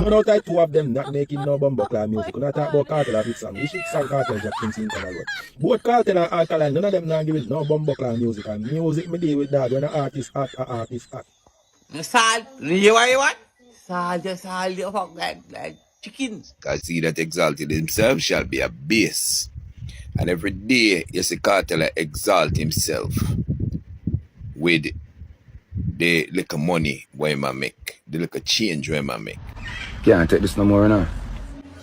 None out of two of them not making no bumbleclaw music. When I talk about Kartel of his song, we should song Kartel drop things in the road. Both Kartel and Alkaline, none of them not giving no bumbleclaw music. And music me deal with that when an artist hot, an artist hot. Salt, you what? Salt, fuck like chicken. Because he that exalted himself shall be abased. And every day you see Kartel exalt himself with the little money where I make, the little change where I make. Can't take this no more now.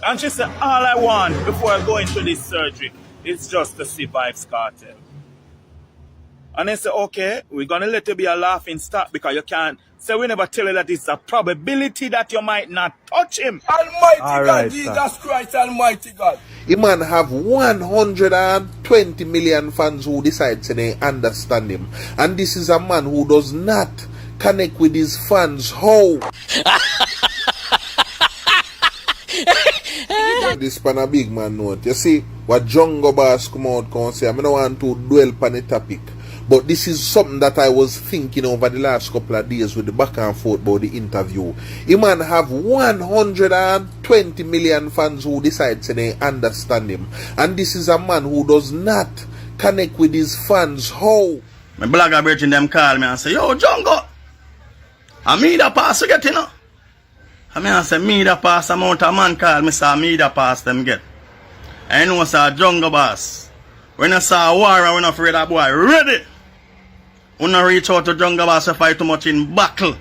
And she said, all I want before I go into this surgery is just to see Vybz Kartel. And they say, okay, we're going to let you be a laughing stock because you can't. So we never tell you that it's a probability that you might not touch him. Almighty God, Jesus Christ, Almighty God. The man have 120 million fans who decide to they understand him. And this is a man who does not connect with his fans. How? This pan a big man note. You see, what Jungle Bass come out and say, I don't want to dwell upon the topic. But this is something that I was thinking over the last couple of days with the back and forth about the interview. A man have 120 million fans who decide to they understand him. And this is a man who does not connect with his fans. How? My blogger virgin them call me and say, yo, Jungle, I me the pass to get, you know. I say, me the pass amount of man call me, say, me the pass them get. I know, sir, Jungle Bass. When I saw a war, when I afraid that boy, ready. When I reach out to Jungle Bass, I fight too much in battle.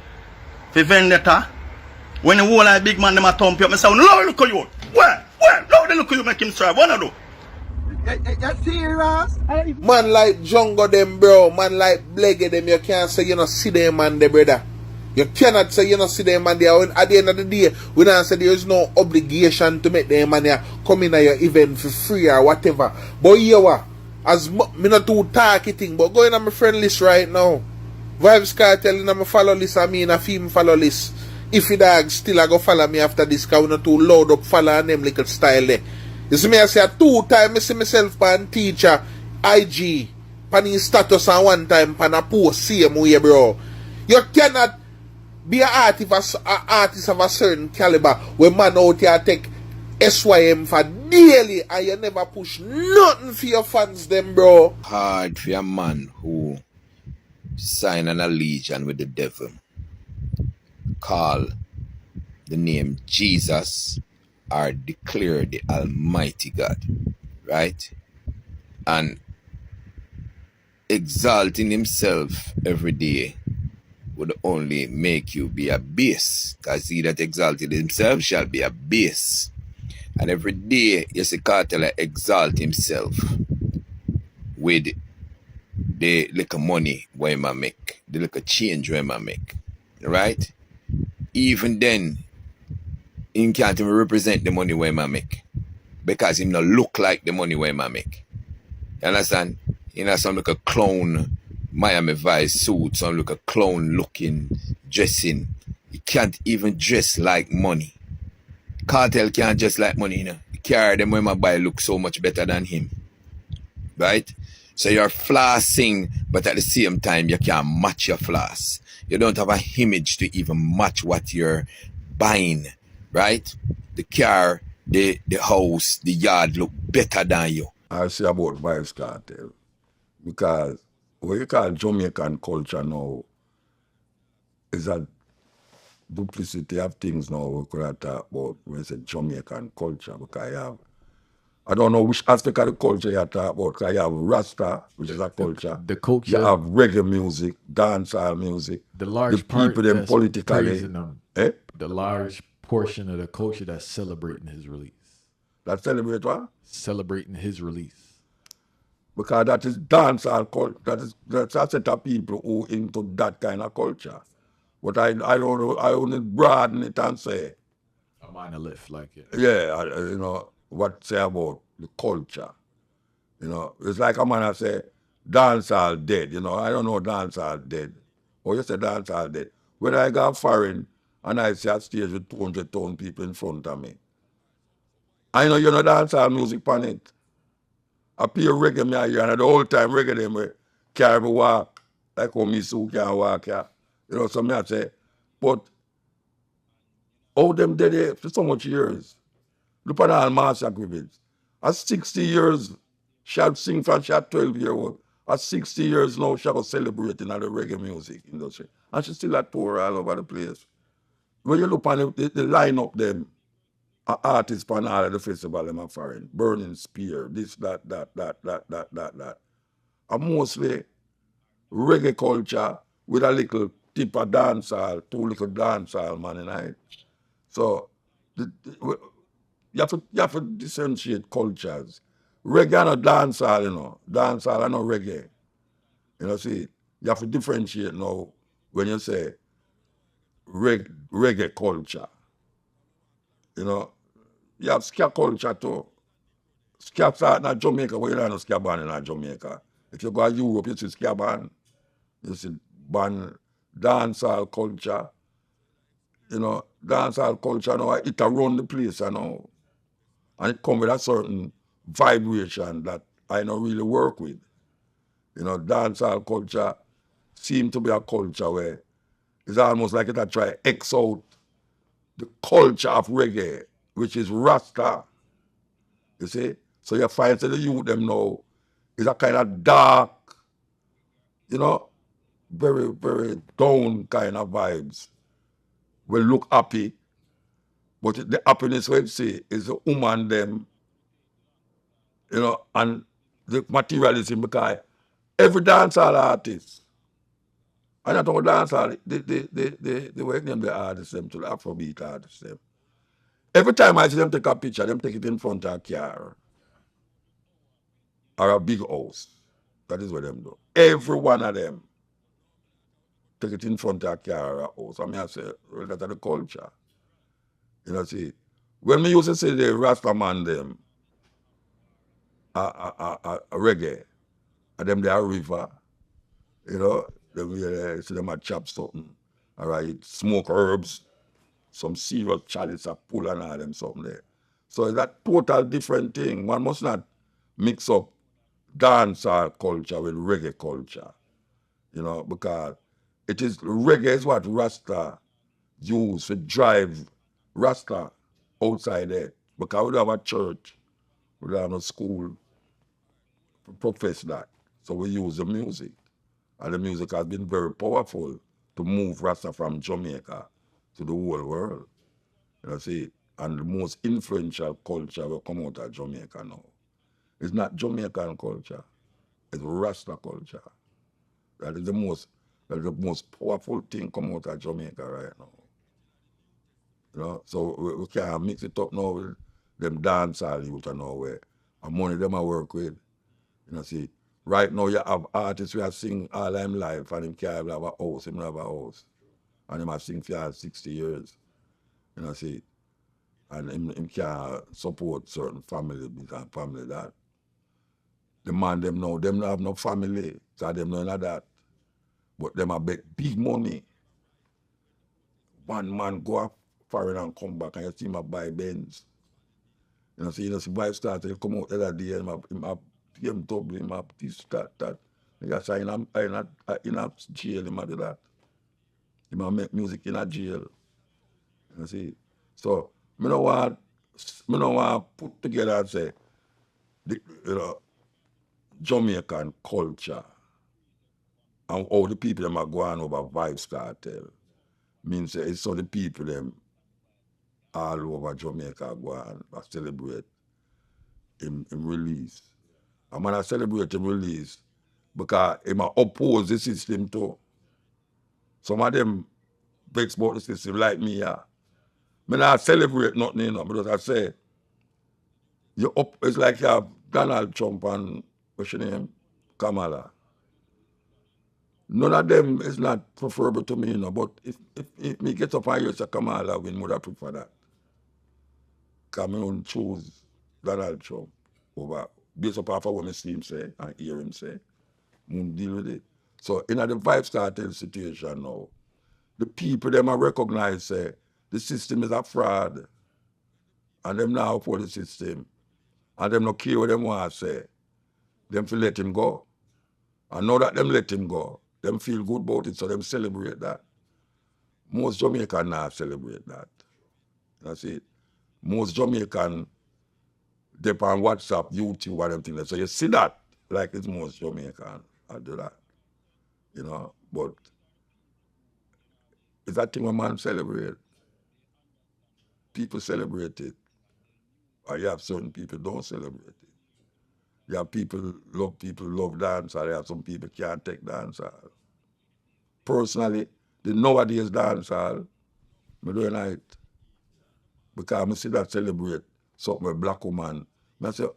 For vendetta. When the whole like big man, them a thump you up, I say, Lord, look at you. Where? Lord, look at you, make him strive. What I do? You serious? Man like Jungle them, bro. Man like Bleggy them, you can't say you not see them man, the brother. You cannot say you not see them man there. At the end of the day, we don't say there is no obligation to make them man there come in at your event for free or whatever. But you what? As me not too talky thing, but going on my friend list right now. Vybz Kartel in my follow list, I mean a film follow list. If you dog still I go follow me after this, cause we not too loud up follow on them little style there. You see me I say 2 times I see myself pan teacher, IG, pan his status and 1 time pan a post same way, bro. You cannot be an artist of a certain caliber where man out here take SYM for daily and you never push nothing for your fans them, bro. Hard for a man who sign an allegiance with the devil, call the name Jesus or declare the Almighty God, right? And exalting himself every day would only make you be a base, because he that exalted himself shall be a base. And every day you see Kartel exalt himself with the little money where I make, the little change where I make, right? Even then, he can't even represent the money where I make, because he not look like the money where I make. You understand? You know, some look a clown Miami Vice suit, some look a clown looking dressing. He can't even dress like money. Kartel can't dress like money, you know. The car them when my buy look so much better than him. Right? So you're flossing, but at the same time you can't match your floss. You don't have an image to even match what you're buying. Right? The car, the house, the yard look better than you. I say about Vybz Kartel. Because what you call Jamaican culture now is a duplicity of things now we could talk about when you say Jamaican culture. Because I don't know which aspect of the culture you talk about. Because you have Rasta, which is a culture. The culture. You have reggae music, dancehall music. The large the people them that's politically. praising him. Eh? The large portion of the culture that's celebrating his release. That celebrate what? Celebrating his release. Because that is dancehall culture. That's a set of people who into that kind of culture. But I don't know, I only broaden it and say. A monolith like it. Yeah, you know, what say about the culture. You know, it's like a man that say, dancehall dead. You know, I don't know dancehall dead. Or you say dancehall dead. When I go foreign and I see a stage with 200,000 people in front of me, I know you know dancehall music on it. I play reggae me here and the whole time reggae them we carry me walk like how me so can walk here. You know, so me I say, but How them dead there for so much years. Look at all Master Griffiths. At 60 years, she sing from she 12 years old. At 60 years now, she was celebrating the reggae music industry. And she still at tour all over the place. When you look on the lineup them, artists on all of the festival them are foreign. Burning Spear, this, that. And mostly reggae culture with a little tip of dancehall, two little dancehall man in it. So you have to differentiate cultures. Reggae and dancehall, you know. Dancehall and no reggae. You know, see, you have to differentiate now when you say reggae culture. You know, you have ska culture too. Ska start in Jamaica, but you don't know ska band in Jamaica. If you go to Europe, you see ska band. You see band dancehall culture. You know, dancehall culture now, it around the place, you know. And it comes with a certain vibration that I don't really work with. You know, dancehall culture seems to be a culture where it's almost like it a try X out the culture of reggae, which is Rasta. You see? So you find that the youth them now is a kind of dark, you know, very, very down kind of vibes. We look happy, but the happiness we see is the woman them, you know, and the materialism because every dancehall artist, and I don't dancehall, they work them the artists them to the Afrobeat artists them. Every time I see them take a picture, them take it in front of a car or a big house. That is what them do. Every one of them take it in front of a car or a house. I mean, I say, well, that's the culture. You know, see, when we used to say the Rasta man them, a reggae, and them they are river, you know, them see them a chop something, all right, smoke herbs, some serious chalice a pull and all them something there. So it's a total different thing. One must not mix up dancehall culture with reggae culture, you know, because it is reggae is what Rasta use to drive Rasta outside there. Because we don't have a church, we don't have no school to profess that. So we use the music. And the music has been very powerful to move Rasta from Jamaica to the whole world. You know, see, and the most influential culture will come out of Jamaica now. It's not Jamaican culture, it's Rasta culture. That is the most powerful thing come out of Jamaica right now. You know, so we can't mix it up now with them dancehall youth and now where and money them I work with. You know, see, right now you have artists who are sing all them life and him can't have a house, him have a house. And him have sing for 60 years. You know, see. And him can't support certain family and family that. The man them now, them have no family, so them none of that. But them a bet big money. One man go up foreign and come back and you see him a buy Benz. You know, see Vybz started to come out the other day, him have BMW, him have this, that. Because in a jail, him do that. Him have make music in a jail. You see. So me no want put together and say you know, Jamaican culture and all the people them are going over Vybz Kartel means it's so the people them all over Jamaica go and celebrate him release. And when I celebrate him release, because him oppose the system too. Some of them vex about the system like me, yeah. Me not celebrate nothing, you know, because I say it's like you have Donald Trump and what's your name? Kamala. None of them is not preferable to me, you know, but if me get up and hear say Kamala win, would I prefer that? Because I don't choose Donald Trump over based upon what I see him say and hear him say. I won't deal with it. So in the Vybz Kartel situation now, the people them I recognize say the system is a fraud. And them now for the system. And them not care what them want to say. Them feel let him go. And now that them let him go, them feel good about it, so them celebrate that. Most Jamaicans now celebrate that. That's it. Most Jamaican dip on WhatsApp, YouTube, and everything. So you see that, like it's most Jamaican. I do that, you know. But it's that thing when man celebrate. People celebrate it. Or you have certain people don't celebrate it. You have people love dancehall. You have some people can't take dancehall. Personally, the nowadays dancehall, I don't like it. Because I see that celebrate something with black woman. I say, oh,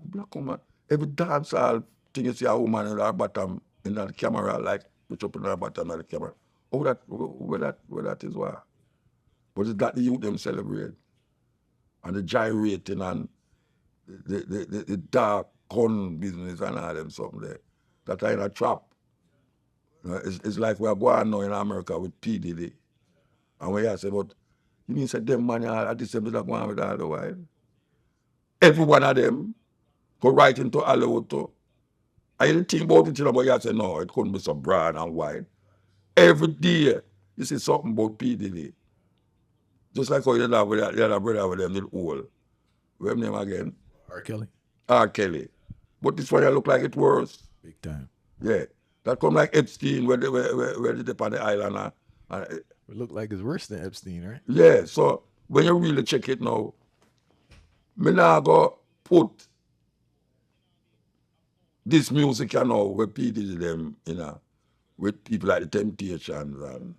black woman. Every dancehall thing you see a woman in her bottom in the camera, like put up in her bottom of the camera. Oh, where that is why. But it's that the youth them celebrate. And the gyrating and the dark gun business and all them something there. That are in a trap. You know, it's like we're going now in America with P. Diddy. And when you say, but you mean say them man are the same that go on with all the while? Every one of them go right into Hollywood too. I didn't think about it, you know, but you say, no, it couldn't be so brown and white. Every day, you see something about P. Diddy. Just like how you have with the other brother with them little old. What's name again? R. Kelly, R. Kelly. But this one look like it worse. big time. Yeah. That come like Epstein where they dip on the island. It looked like it's worse than Epstein, right? Yeah, so when you really check it now, me now go put this music, you know, where people them, you know, with people like the Temptations and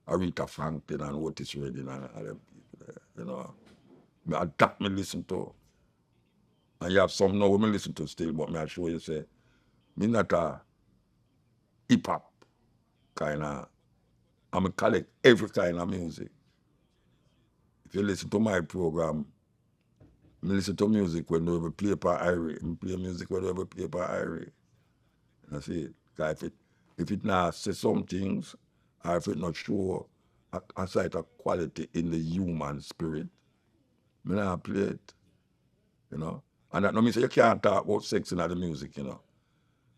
Aretha Franklin and Otis Redding and all them people there, you know. That me listen to. And you have some now me listen to still, but me I show you say, me not a hip hop kind of, I collect every kind of music. If you listen to my program, I listen to music when they play per Irie. I play music when they play per Irie. That's it. Because if it not say some things, or if it not show a sight of quality in the human spirit, I not play it. You know? And that no mean say you can't talk about sex in the music, you know.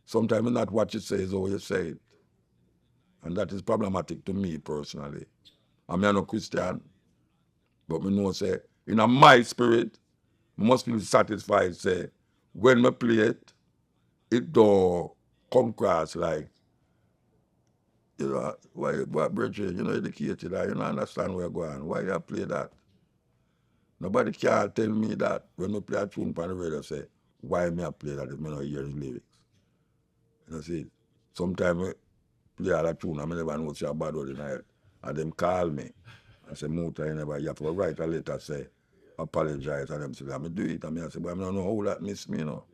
Sometimes not what you say is how you say it. And that is problematic to me personally. I'm not a Christian, but I know say in my spirit, I must be satisfied say when I play it, it don't come across like, you know, why brethren, you know, educated, you don't understand where you're going. Why you play that? Nobody can tell me that when I play a tune on the radio, say, why me I play that if I don't hear the lyrics. You know, see, sometimes I play all that tune, I never know what's a bad word in the head. And them call me and say, Muta, you have to write a letter, say, apologize, and them say, I do it, and I say, but I don't know how that miss me, you know.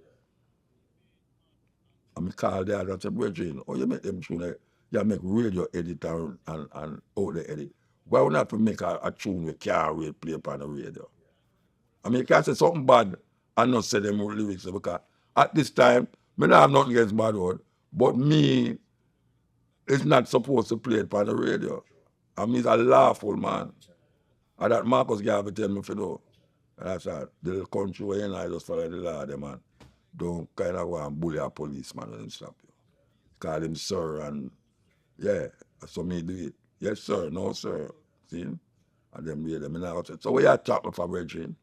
And I call the other and say, brethren, oh, you make them tune, you make radio edit and out the edit. Why would not make a tune we can't really play upon the radio? I mean, you can't say something bad and not say them lyrics because at this time, I don't have nothing against bad word, but me is not supposed to play it upon the radio. I mean, he's a lawful man. And that Marcus Garvey tell me for do. And I said, the country where you know, I just follow the law, them, man. Don't kind of go and bully a policeman when they stop you. Call him sir and yeah, that's what me do it. Yes, sir, no, sir. See? And then we them in the house. So we are talking for brethren.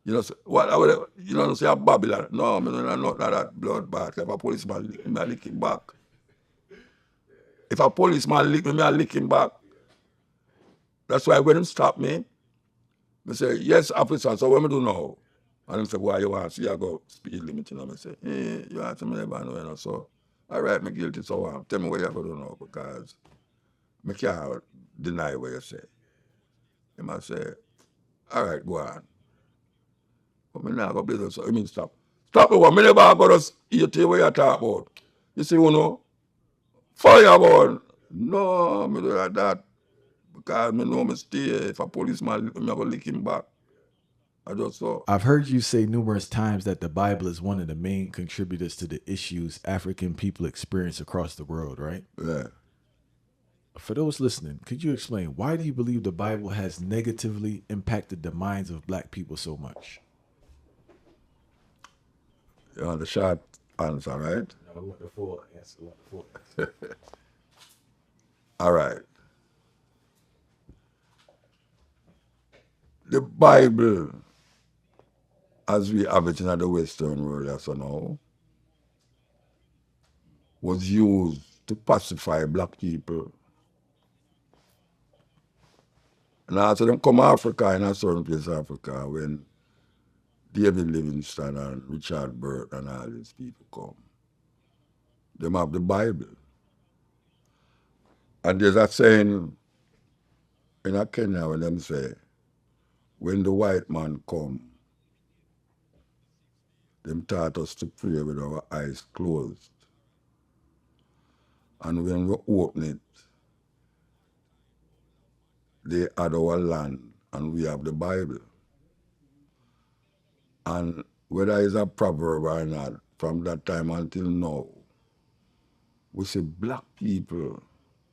You know, what I would, you know, say a Babylon. No, I don't know that bloodbath. If a policeman lick me, I lick him back. If a policeman lick me, I lick him back. That's why when him stop me, I say, yes, officer, so what me do now? And him say, why you want to see I go speed limit? You know, I say, you want to me never know, you know, so, all right, me guilty, so tell me what you have to do now, because I can't deny what you say. He must say, all right, go on. But me not go business, so I mean stop. Stop the one, me never go to eat what you talk about. You see, you know, fireball. No, me do like that. Because me know me stay. If a policeman, me go lick him back. I just saw. I've heard you say numerous times that the Bible is one of the main contributors to the issues African people experience across the world, right? Yeah. For those listening, could you explain why do you believe the Bible has negatively impacted the minds of black people so much? You want the short answer, right? No, we want the full answer. All right. The Bible, as we have it in the Western world as now, was used to pacify black people. And after them come Africa, in a certain place Africa, when David Livingstone and Richard Burt and all these people come, them have the Bible. And there's a saying in a Kenya when them say, when the white man come, them taught us to pray with our eyes closed. And when we open it, they had our land and we have the Bible. And whether it's a proverb or not, from that time until now, we see black people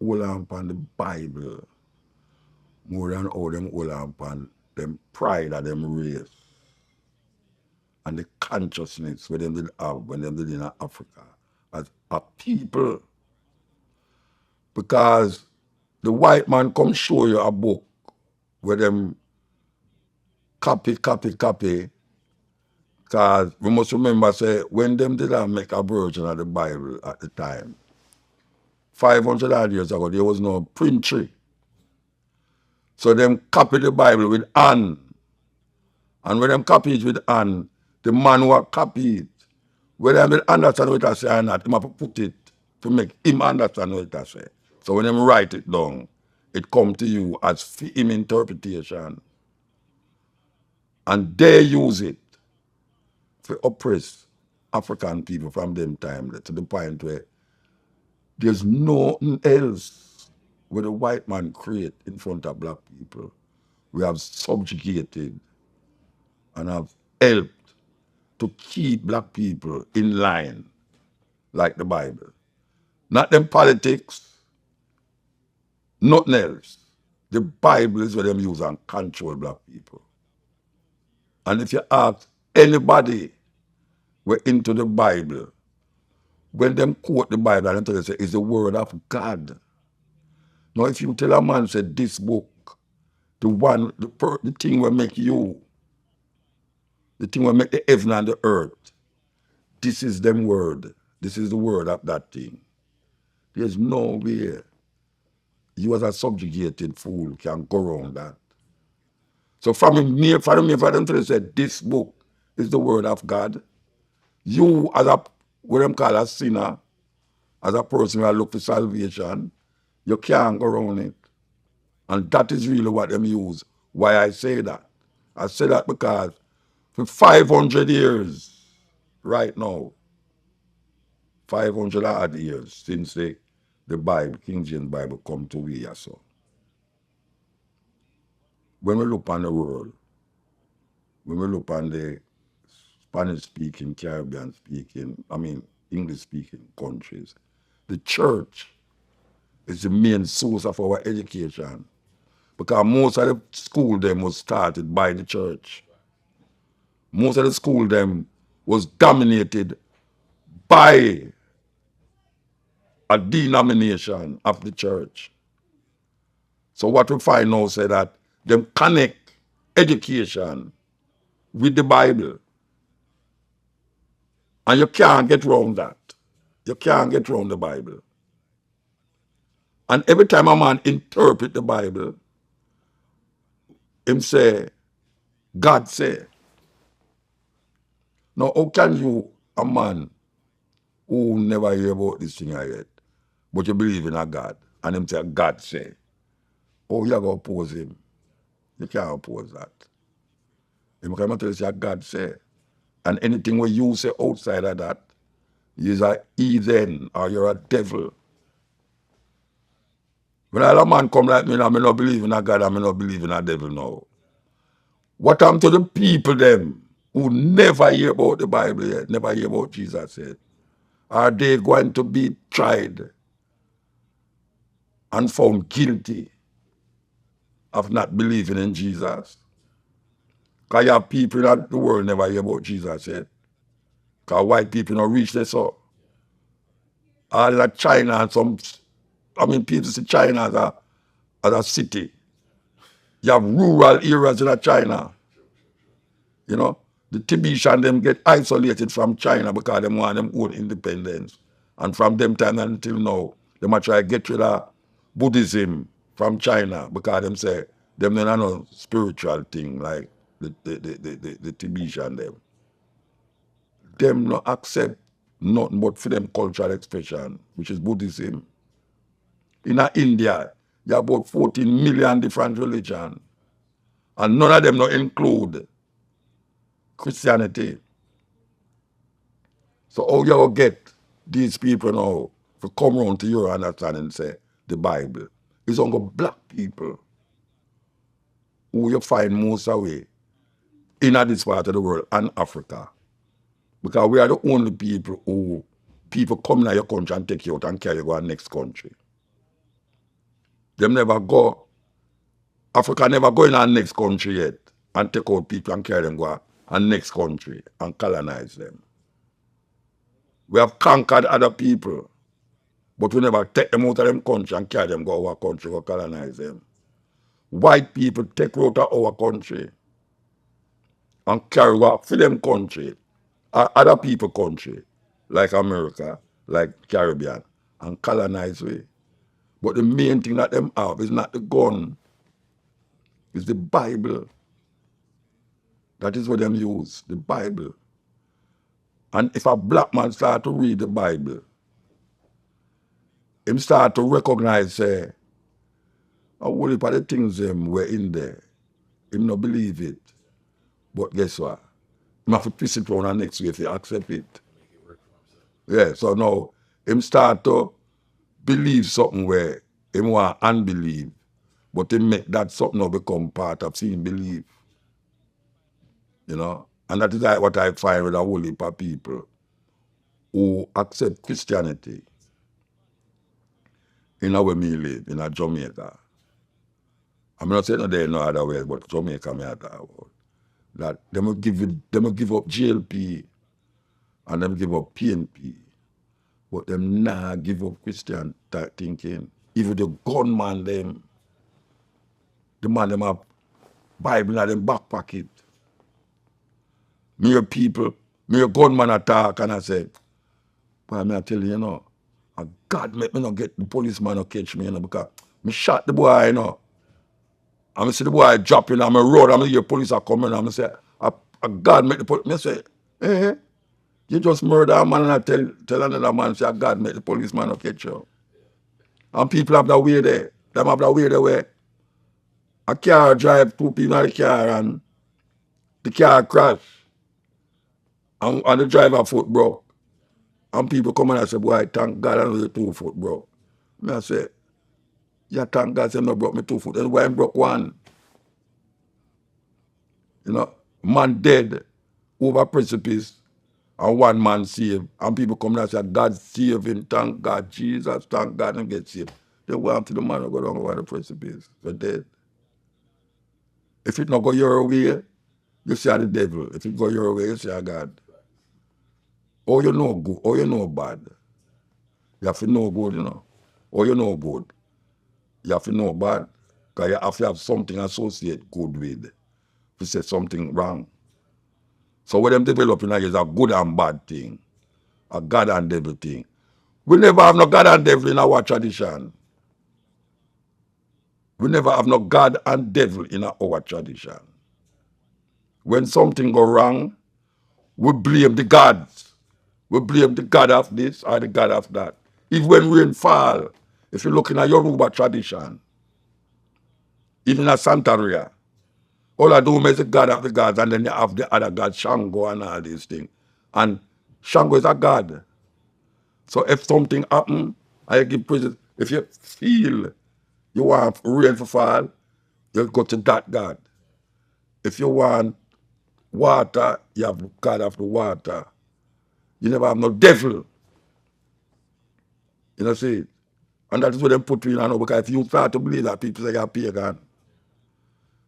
hold on upon the Bible more than how them hold on upon them pride of them race and the consciousness where them did have when them did in Africa as a people. Because the white man come show you a book where them copy. Because we must remember, say, when them did not make a version of the Bible at the time, 500 odd years ago, there was no printry. So them copy the Bible with hand. And when them copy it with hand, the man who copy it, whether they understand what I say or not, him have to put it to make him understand what I say. So when them write it down, it come to you as for him interpretation. And they use it to oppress African people from them time to the point where there's nothing else where the white man create in front of black people. We have subjugated and have helped to keep black people in line like the Bible. Not them politics, nothing else. The Bible is what them use and control black people. And if you ask anybody we're into the Bible, when them quote the Bible and tell you say it's the word of God. Now if you tell a man say this book, the thing will make you, the thing will make the heaven and the earth, this is them word. This is the word of that thing. There's no way you as a subjugated fool can go around that. So for them to say this book is the word of God, you as a, what them call a sinner, as a person who look for salvation, you can't go around it. And that is really what them use. Why I say that? I say that because for 500 years, right now, 500 odd years since the Bible, King James Bible come to we so. When we look on the world, when we look on the Spanish speaking, Caribbean speaking, English speaking countries, the church is the main source of our education. Because most of the school them was started by the church. Most of the school them was dominated by a denomination of the church. So what we find now say that them connect education with the Bible. And you can't get around that. You can't get around the Bible. And every time a man interpret the Bible, him say, God say. Now how can you, a man who never hear about this thing yet, but you believe in a God, and him say God say, oh, you are going to oppose him. You can't oppose that. Him come and tell you God say, and anything what you say outside of that, you're a heathen or you're a devil. When a man come like me, I may not believe in a God, I may not believe in a devil now. What happened to the people them who never hear about the Bible yet, never hear about Jesus yet? Are they going to be tried and found guilty of not believing in Jesus? Because you have people in the world never hear about Jesus yet. Because white people don't reach this so. All that China and some, people see China as a city. You have rural areas in China. You know, the Tibetan them get isolated from China because they want them own independence. And from them time until now, they might try to get rid of Buddhism from China because them say them don't no spiritual thing like the Tibetan them. Them not accept nothing but for them cultural expression, which is Buddhism. In India, you have about 14 million different religions. And none of them not include Christianity. So how you get these people now to come around to your understanding and say the Bible is only black people who you find most away in this part of the world and Africa. Because we are the only people who people come in your country and take you out and carry you to the next country. Them never go, Africa never go in our next country yet and take out people and carry them go to next country and colonize them. We have conquered other people, but we never take them out of them country and carry them go to our country to colonize them. White people take out of our country and carry out for them country, other people country, like America, like Caribbean, and colonize we. But the main thing that them have is not the gun, it's the Bible. That is what them use, the Bible. And if a black man start to read the Bible, him start to recognize, say, a whole heap of the things them were in there. Him not believe it. But guess what? Him have to twist it around the next way if he accept it. Yeah, so now him start to believe something where him want unbelieve, but him make that something now become part of seeing belief. You know? And that is like what I find with a whole heap of people who accept Christianity in where me live, in a Jamaica. I'm not saying there no other way, but Jamaica me talk about. That them will give up GLP and them give up PNP. But them nah give up Christian thinking. Even the gunman them, the man them have Bible in them back pocket. Me your people, me your gunman attack and I say, boy, me I tell you, you know, God make me not get the policeman to catch me, you know, because me shot the boy, you know. And I see the boy dropping on my road, and I hear police are coming, and I say, God make the police, me say, you just murder a man and I tell another man, say, God make the policeman to catch you. And people have that way there. Them have that way there where a car drive, two people in the car and the car crash. And the driver foot broke. And people come and I say, boy, thank God I know the 2 foot broke. Me I say, yeah, thank God I no broke me 2 foot. Then why I broke one? You know, man dead over precipice and one man saved. And people come and say, God save him, thank God, Jesus, thank God, and get saved. They want to the man who go down over the precipice. They're dead. If it not go your way, you see the devil. If it go your way, you see God. Or you know good, or you know bad. You have to know good, you know. Or you know good. You have to know bad. Because you have to have something associated good with. To say something wrong. So when them developing is a good and bad thing. A God and devil thing. We never have no God and devil in our tradition. We never have no God and devil in our tradition. When something go wrong, we blame the gods. We blame the God of this or the God of that. Even when rain fall, if you're looking at Yoruba tradition, even at Santeria, all I do is the God of the gods, and then you have the other God, Shango and all these things. And Shango is a God. So if something happen, I give praises. If you feel you want rain to fall, you go to that God. If you want water, you have God of the water. You never have no devil. You know, see? And that is what they put you in now, because if you start to believe that, people say you're pagan.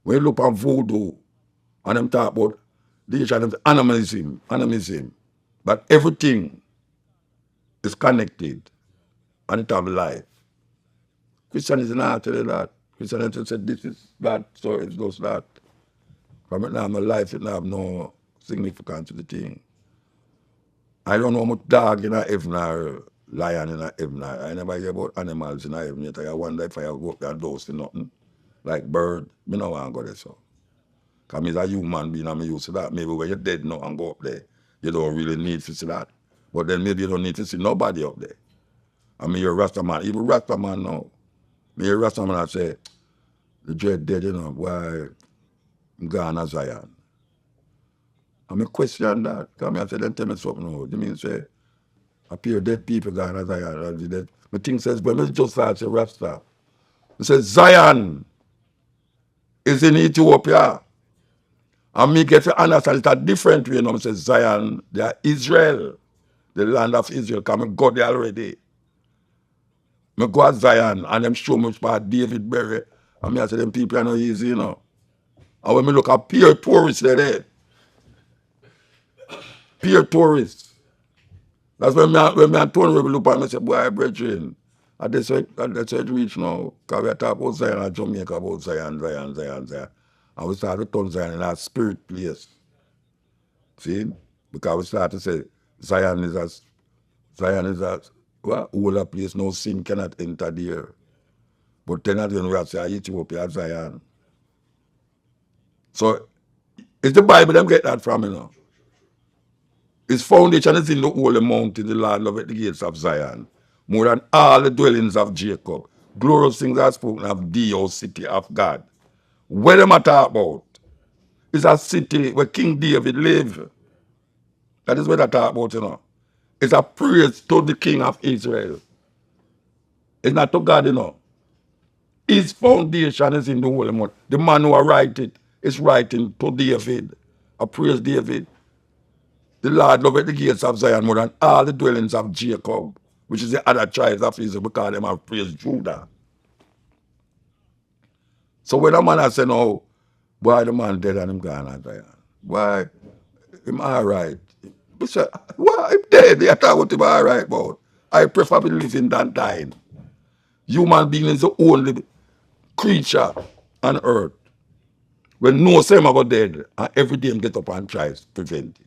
When you look on voodoo, and them talk about these animism, but everything is connected and it have life. Christianity not tell you that. Christianity said this is that, so it goes that. From it now, my life, it have no significance to the thing. I don't know how much dog in a heaven or lion in a heaven. I never hear about animals in a heaven yet. I wonder if I go up there those for nothing. Like bird, me no want to go there so. Because I'm a human being and I'm used to that. Maybe when you're dead now and go up there, you don't really need to see that. But then maybe you don't need to see nobody up there. I mean, you're a Rasta man. Even Rasta man now. Me a Rasta man I say, the dread dead, you know, why I'm gone as Zion. I mean, question that. Because I say, then tell me something now. You mean say, appear dead people gone as Zion. Dead. My thing says, when I just start say Rasta, it says Zion is in Ethiopia. And me get to understand it a different way. You know, I say Zion, they are Israel, the land of Israel. Because I go there already. I go to Zion and them show me which part David bury. And I say, them people are not easy, you know. And when I look at pure tourists, they're there. Pure tourists. That's when me and Tony will look at me and say, boy, brethren, and that's why it reach now. Because we talk about Zion and Jamaica, about Zion. And we start to turn Zion in our spirit place. See? Because we start to say, Zion is a well, older place, no sin cannot enter there. But then again, we have to say, Ethiopia, Zion. So, it's the Bible them get that from, you know. Its foundation is in the holy mountain, the Lord loveth the gates of Zion, more than all the dwellings of Jacob. Glorious things are spoken of thee, O city of God. What am I talking about? It's a city where King David lived. That is what I talk about, you know. It's a praise to the King of Israel. It's not to God, you know. His foundation is in the holy mountain. The man who write it is writing to David. I praise David. The Lord loveth the gates of Zion more than all the dwellings of Jacob, which is the other tribes of Israel, because them have praised Judah. So when a man has said, no, why the man dead and him gone at Zion? Why? Him all right. He said, why him dead? They talk about him all right, but I prefer to living than dying. Human being is the only creature on earth when no same about dead, and every day him get up and tries to prevent it.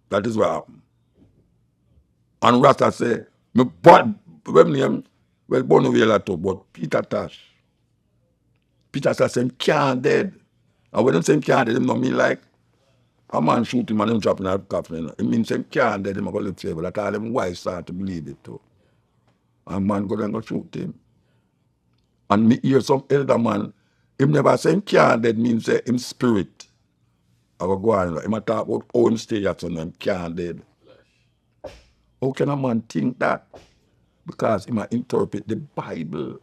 That is what happened. And Rasta say, me bought when name, well, born away a talk, but Peter Tosh. Peter Tosh say him can't dead. And when him say him can't dead, him don't mean like a man shoot him and him drop in a coffin. It means him can't dead, him go live forever. That's all them wives start to believe it too. And man go and go shoot him. And me hear some elder man, him never say him can't dead, means say him spirit. I go on, him a talk about how him stay at son, him can't dead. How can a man think that? Because he might interpret the Bible.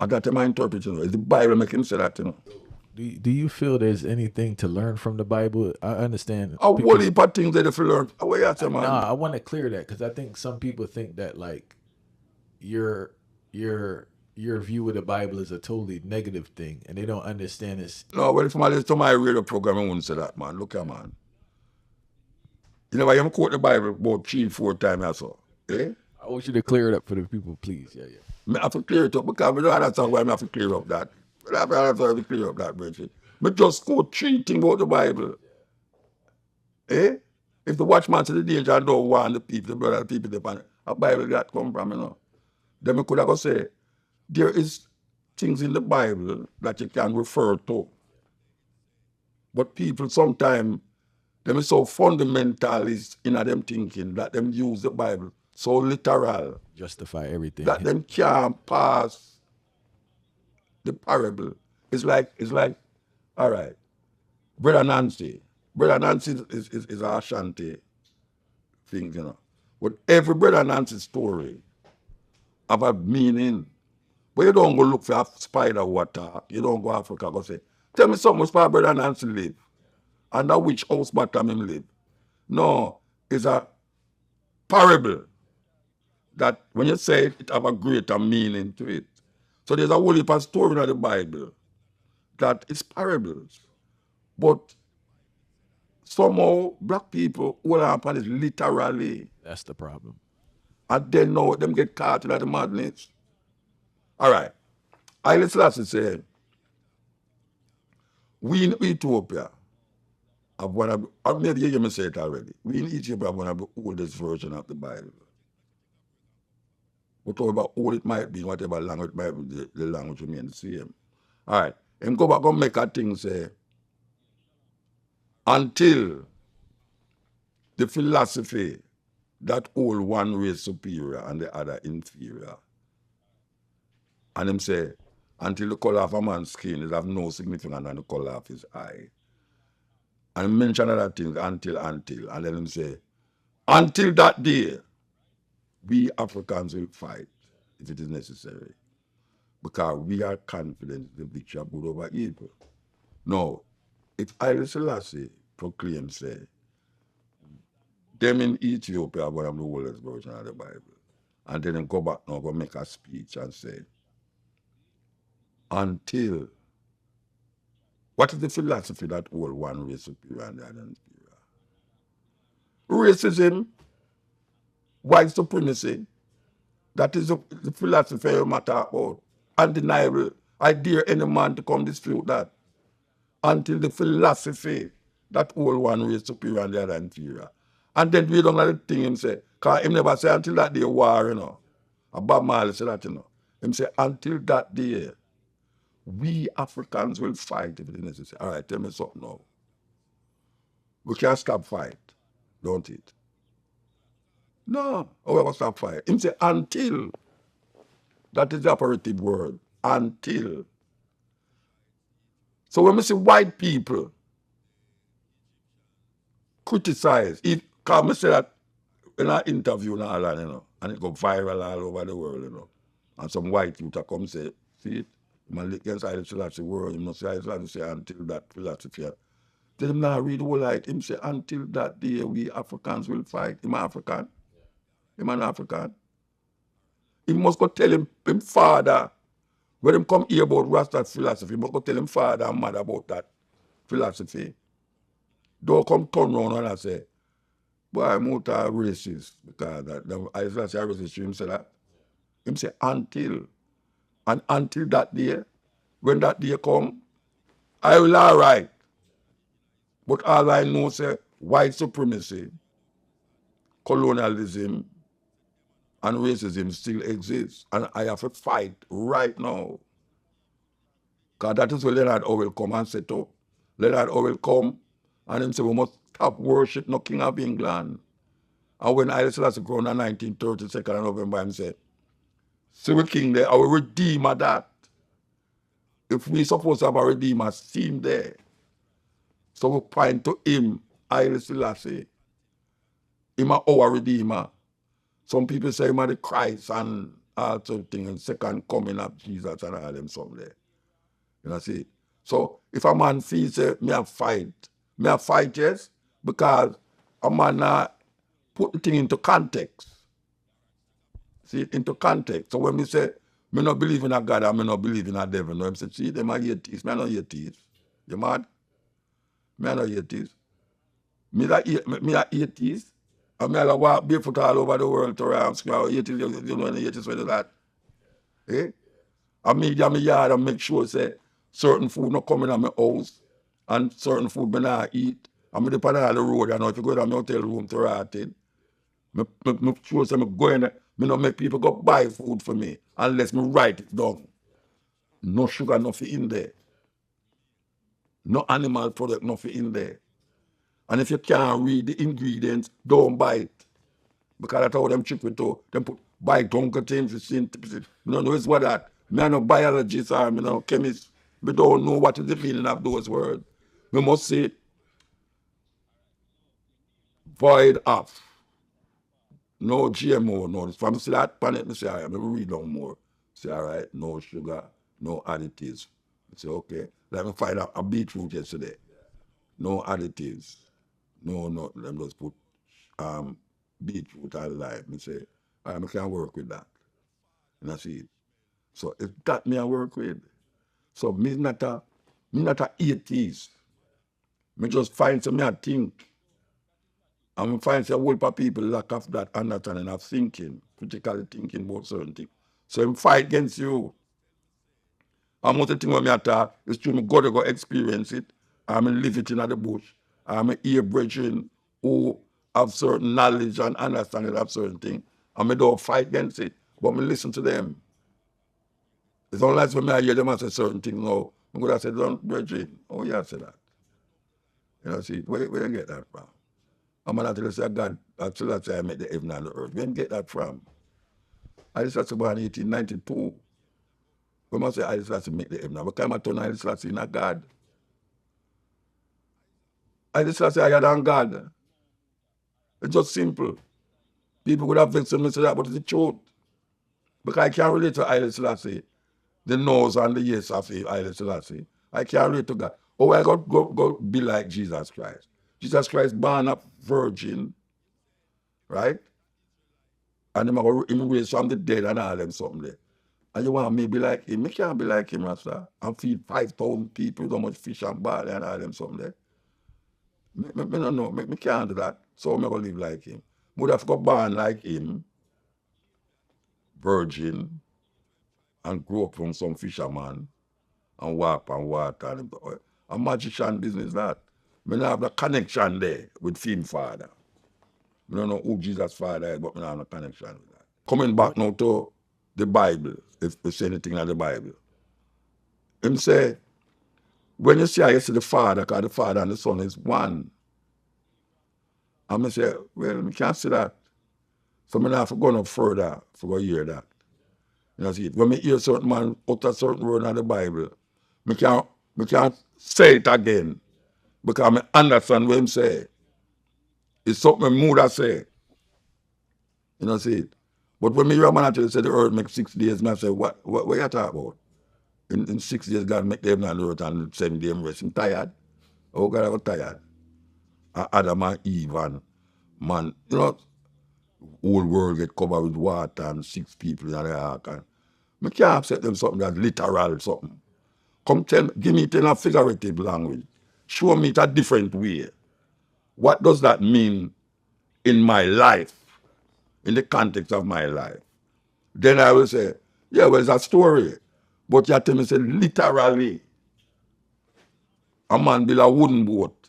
And that him interpret, you know. It's the Bible make him say that, you know. Do you feel there's anything to learn from the Bible? I understand. A whole heap of things that if you learn. What you say, man? Nah, I want to clear that because I think some people think that like your view of the Bible is a totally negative thing, and they don't understand this. No, well, if I listen to my radio program, I wouldn't say that, man. Look at man. You know, I am quote the Bible about 3-4 times or so. Eh? I want you to clear it up for the people, please. Yeah. I have to clear it up because I don't understand why I have to clear up that. I have to clear up that, Bridget. But just quote 3 things about the Bible. Eh? If the watchman to the danger and don't want the people, the brother, the people, the a Bible that come from, you know. Then I could have say, there is things in the Bible that you can refer to. But people sometimes, them is so fundamentalist in them thinking that them use the Bible so literal Justify everything. that them can't pass the parable. It's like, all right, Brother Nancy is a Ashanti thing, you know. But every Brother Nancy story have a meaning. But you don't go look for a spider water. You don't go Africa go say, tell me something where Brother Nancy live. And that which house bottom him live. No, it's a parable that when you say it have a greater meaning to it. So there's a whole heap of story in the Bible that is parables. But somehow black people all upon it literally. That's the problem. And then now them get caught in the madness. All right. Haile Selassie say, we in Ethiopia have one of, or maybe you hear me say it already, we in Ethiopia have one of the oldest version of the Bible. Whatever old it might be, whatever language it might be, the language remains the same. All right. Him go back and make a thing say, until the philosophy that hold one race superior and the other inferior. And him say, until the color of a man's skin is of no significance than the color of his eye. And he mention other things until. And then him say, until that day, we Africans will fight if it is necessary. Because we are confident the victory of good over evil. Now, if Haile Selassie proclaims, say, them in Ethiopia are one of the oldest version of the Bible. And then go back now go make a speech and say, until, what is the philosophy that hold one race superior and the other inferior? Racism, white supremacy, that is the philosophy you matter about. Undeniable. I dare any man to come dispute that. Until the philosophy that hold one race superior and the other inferior. And then we don't have the thing him say, because him never say until that day war, you know. Bob Marley said that, you know. Him say, until that day, we Africans will fight if it is necessary. All right, tell me something now. We can't stop fight, don't it? No, we will stop fight. Him say, until. That is the operative word. Until. So when we see white people criticize, because I say that in an interview and all that, you know, and it go viral all over the world, you know, and some white youth come say, see it, man, against Haile Selassie word, you must say Haile Selassie say until that philosophy. Tell him now read the whole light. Him say until that day we Africans will fight. Him African. Him an African. He must go tell him father, when him come hear about Rasta's philosophy, he must go tell him father and mother about that philosophy. Don't come turn around and say, boy, muta racist, because that I say racist, him say that. Him say until. And until that day, when that day come, I will all right. But all I know say white supremacy, colonialism, and racism still exists. And I have to fight right now. Because that is where Leonard Howell come and set up. Leonard Howell come and him say we must stop worship no King of England. And when Haile Selassie crowned on 1930, 2nd of November, him say, see we king there, our redeemer that. If we supposed to have a redeemer seen there. So we point to him, Haile Selassie. Him our redeemer. Some people say him are the Christ and all sort of things, and second coming of Jesus and all them some there. You know, see? So if a man feels say, me a fight, yes, because a man put the thing into context. See, into context. So when we say, me not believe in a God and me not believe in a devil, no, I say, see, them are atheists. Me not atheists. You mad? Me not atheists. Me a atheist. And me a walk barefoot all over the world to around square. You know any atheists with that? Eh? And me in my yard and make sure say certain food not coming in my house and certain food me not eat. And me depend on the road, you know, if you go to my hotel room to rot it, me sure say me go in there, me not make people go buy food for me unless me write it down. No sugar, nothing in there. No animal product, nothing in there. And if you can't read the ingredients, don't buy it. Because that's how them chip it to. Them put buy Uncle things to synthesis. You don't know it's what that. Me are no biologist or me no chemist. We don't know what is the meaning of those words. We must say void of. No GMO, no. If I see that planet, I say, all right, maybe read on more. Say, all right, no sugar, no additives. I say, okay. Let me find out a beetroot yesterday. No additives. No, them just put beetroot and lime. I say, all right, I can't work with that. And I see it. So if that me I work with. So me not a atheist. Me just find some me a think. And we find a whole lot of people lack of that understanding of thinking, critically thinking about certain things. So him fight against you. And most of the thing when me talk is true, me go experience it. I live it in the bush. I hear brethren who have certain knowledge and understanding of certain things. And me don't fight against it, but me listen to them. It's only like when I hear them say certain things now, I'm going to say, don't, brethren, oh yeah, say that. You know, see, where you get that from? I'm going to say, God, that's why I made the heaven and the earth. Where you get that from? I just had to born in 1892. We must say, I just have to make the heaven. But come I turn I just have to not God. I just have to say, higher than God. It's just simple. People would have vexed me say that, but it's the truth. Because I can't relate to Haile Selassie, the no's and the yes of Haile Selassie. I can't relate to God. Oh, I got go be like Jesus Christ. Jesus Christ born a virgin, right? And him raised from the dead and all them something there. And you want me to be like him? Me can't be like him, Rasta. And feed 5,000 people, so much fish and barley and all them something there. Me don't know. Me can't do that. So I'm going to live like him. Would have got born like him, virgin, and grow up from some fisherman and walk on water. And a magician business that. Me not have the connection there with Film Father. I don't know who Jesus Father is, but I don't have a connection with that. Coming back now to the Bible, if you say anything in the Bible. Him say, when you see I see the Father, because the Father and the Son is one. And I say, well, I can't see that. So I have to go no further for go hear that. You know, see, when I hear certain man utter certain word in the Bible, I can't say it again because I understand what him say. It's something Muda say. You know, see it. But when I hear a man actually say the earth make 6 days, I say, what you talk about? In 6 days, God make the heaven and the earth and 7 days rest. I'm tired. Oh, God, I was tired. Adam and Eve and man, you know, whole world get covered with water and 6 people in the ark. And I can't upset them something that's literal something. Come give me it in a figurative language. Show me it a different way. What does that mean in my life, in the context of my life? Then I will say, yeah, well, it's a story. But you tell me, say, literally, a man build a wooden boat.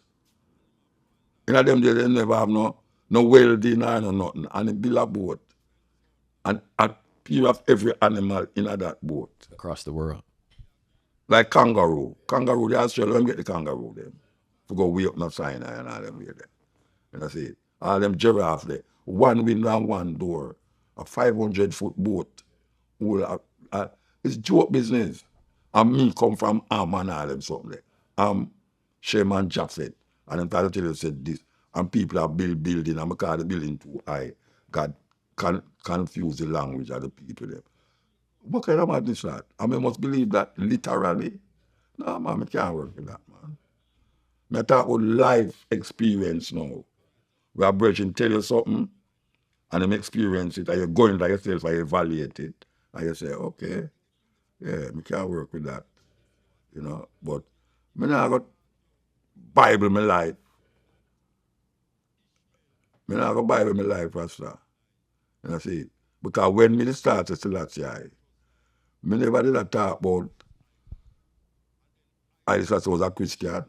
In them days, they never have no welding or no nothing. And they build a boat. And you have every animal in that boat. Across the world. Like kangaroo. Kangaroo, they Australia, let them get the kangaroo them. To go way up in Sinai and all them way there. You know, see, all them giraffe there. One window and one door. A 500-foot boat. It's joke business. And me come from Am and all them something there. Shem and Japheth. And them tell you said this. And people are building, and because the building too high, God confuse the language of the people there. What kind of madness that? I mean, must believe that literally. No, man, I can't work with that, man. I talk about life experience now. Where a brethren tell you something, and them experience it, and you go into yourself and evaluate it, and you say, okay, yeah, I can't work with that. You know, but I not got Bible in my life. I not got Bible in my life, Pastor. You know, see, because when me start to Selassie, I never did talk about I just was a Christian.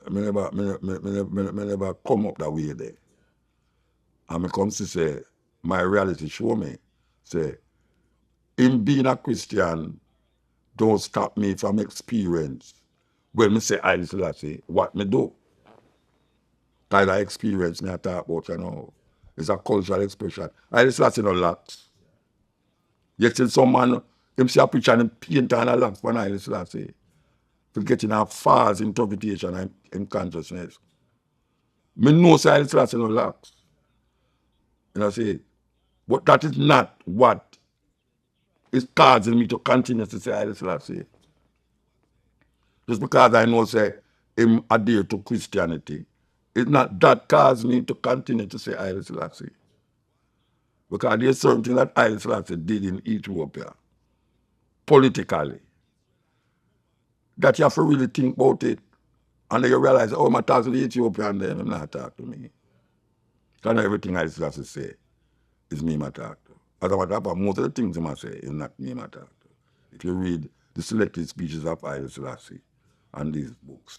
I never come up that way there. And I come to say, my reality show me, say, in being a Christian, don't stop me from experience. When me say I say, what me do? That experience me I talk about, you know. It's a cultural expression. I just say no lot. You see some man, him see a picture and him paint on a lot for I just say. For getting a false interpretation in consciousness. Me know say I just say no lot. You know, see, but that is not what is causing me to continue to say Haile Selassie. Just because I know say him adhere to Christianity, it's not that cause me to continue to say Haile Selassie. Because there's certain things that Haile Selassie did in Ethiopia, politically, that you have to really think about it. And then you realize, oh, I'm talking to the Ethiopian, then I'm not talking to me. Because everything Haile Selassie say is me I talk to. As a matter of fact, most of the things him say is not me matter. If you read the selected speeches of Haile Selassie and these books,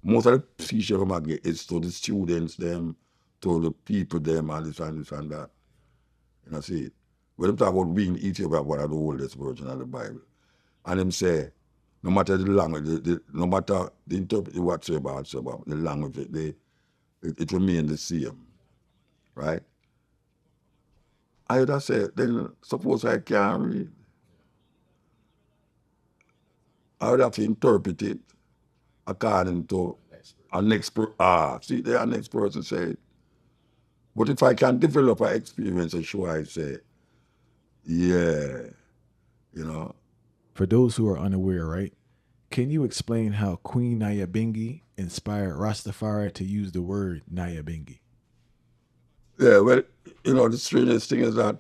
most of the speeches him get is to the students, them, to the people, them, and this and this and that. You know, see, when them talk about being Ethiopia, one of the oldest version of the Bible, and him say, no matter the language, no matter the interpretation whatsoever, the language, it remains the same, right? I would have said, then suppose I can't read. I would have to interpret it according to an expert. See, there an next person say, but if I can develop an experience and show, I say, yeah, you know. For those who are unaware, right? Can you explain how Queen Nyabingi inspired Rastafari to use the word Nyabingi? Yeah, well, you know, the strangest thing is that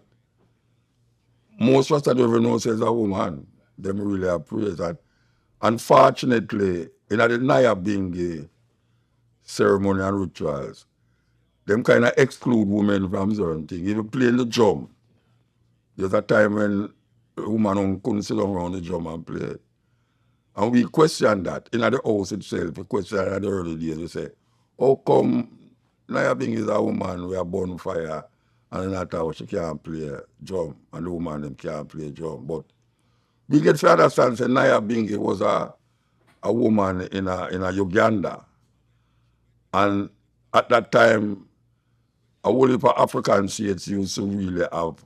most Rasta don't even know says a woman. Them really appraise that. Unfortunately, in the Nyabingi ceremony and rituals, them kind of exclude women from certain things. Even playing the drum, there's a time when a woman couldn't sit down around the drum and play. And we question that in the house itself. We question that in the early days. We say, how come Nyabing is a woman with a bonfire and in that house she can't play drum and the woman them can't play drum. But we get to understand that Nyabing was a woman in a Uganda. And at that time, a whole heap of African states used to really have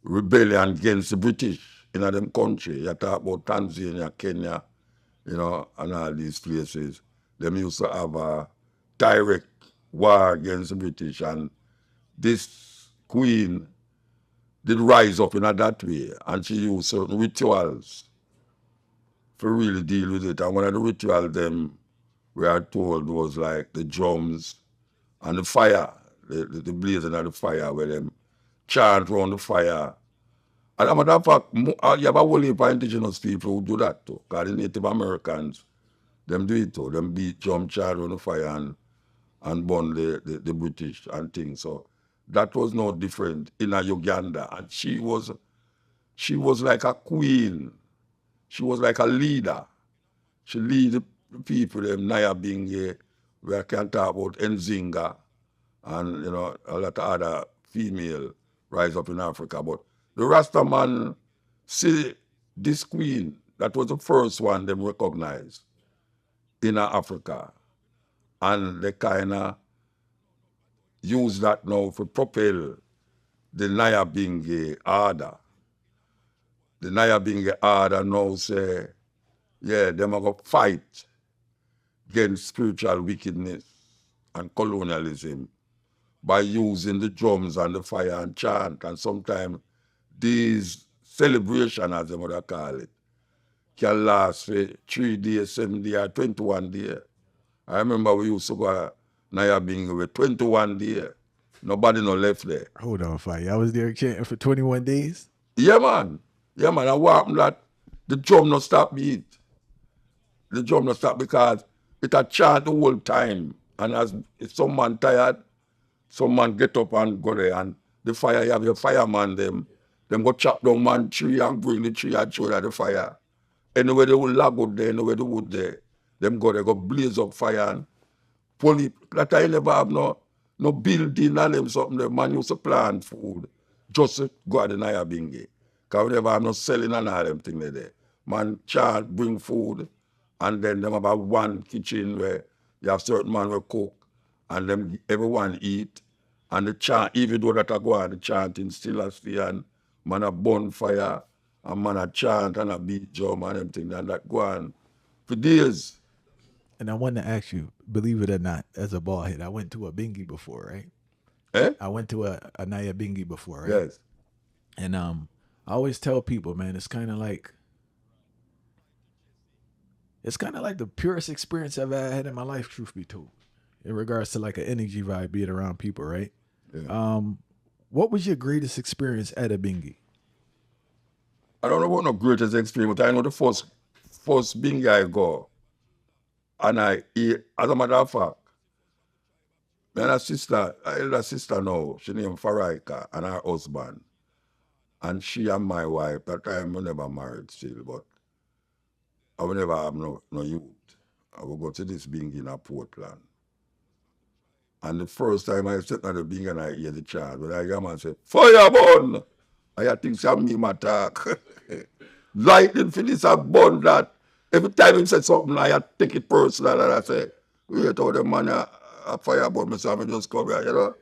rebellion against the British in them country. You talk about Tanzania, Kenya, you know, and all these places. Them used to have a direct war against the British, and this queen did rise up in that way, and she used certain rituals to really deal with it. And one of the rituals them we are told was like the drums and the fire, the blazing of the fire, where them chant around the fire. And as a matter of fact, you have a whole heap of indigenous people who do that too. Because the Native Americans, them do it too. Them beat drum, chant around the fire and burn the British and things. So that was no different in a Uganda. And she was like a queen. She was like a leader. She lead the people, them Nyabingi, where I can talk about Nzinga and you know a lot of other female rise up in Africa. But the Rasta man see this queen, that was the first one them recognized in Africa. And they kinda use that now to propel the Nyabingi order. The Nyabingi order now say, yeah, them are going to fight against spiritual wickedness and colonialism by using the drums and the fire and chant. And sometimes these celebrations, as they would call it, can last for 3 days, 7 days, 21 days. I remember we used to go Nyabingi with 21 days. Nobody no left there. Hold on, Fire. I was there chanting for 21 days? Yeah, man. Yeah, man. And what happened that the drum not stop beat. The drum not stop because it a chant the whole time. And as if some man tired, some man get up and go there. And the fire, you have your fireman, them go chop down man tree and bring the tree and throw at the fire. Anywhere the wood log out there, anywhere the wood there, them go there, go blaze up fire and police. That I never have no building and them something. The man used to plant food just to go at the Nyabingi. Because we never have no selling and all them things there. Man chant, bring food, and then them about one kitchen where you have certain man will cook, and them everyone eat, and the chant, even though that I go on, the chanting still a stay, and man a bonfire, and man a chant and a beat drum and everything, and that go on for days. And I want to ask you, believe it or not, as a ball head, I went to a bingi before, right? Eh? I went to a Nyabingi before, right? Yes. And I always tell people, man, it's kind of like the purest experience I've ever had in my life, truth be told, in regards to like an energy vibe being around people, right? Yeah. What was your greatest experience at a bingi? I don't know about no greatest experience, but I know the first bingi I go, and I eat, as a matter of fact, my elder sister now, she named Faraika, and her husband. And she and my wife, that time we never married still, but I will never have no youth. I will go to this being in a Portland. And the first time I sit at the being and I hear the chant, when I hear man say, fire burn! I think some me attack. Lightning for this and burn that. Every time he said something, I take it personal and I say, wait how the man a fire burn me, so I just come here, you know.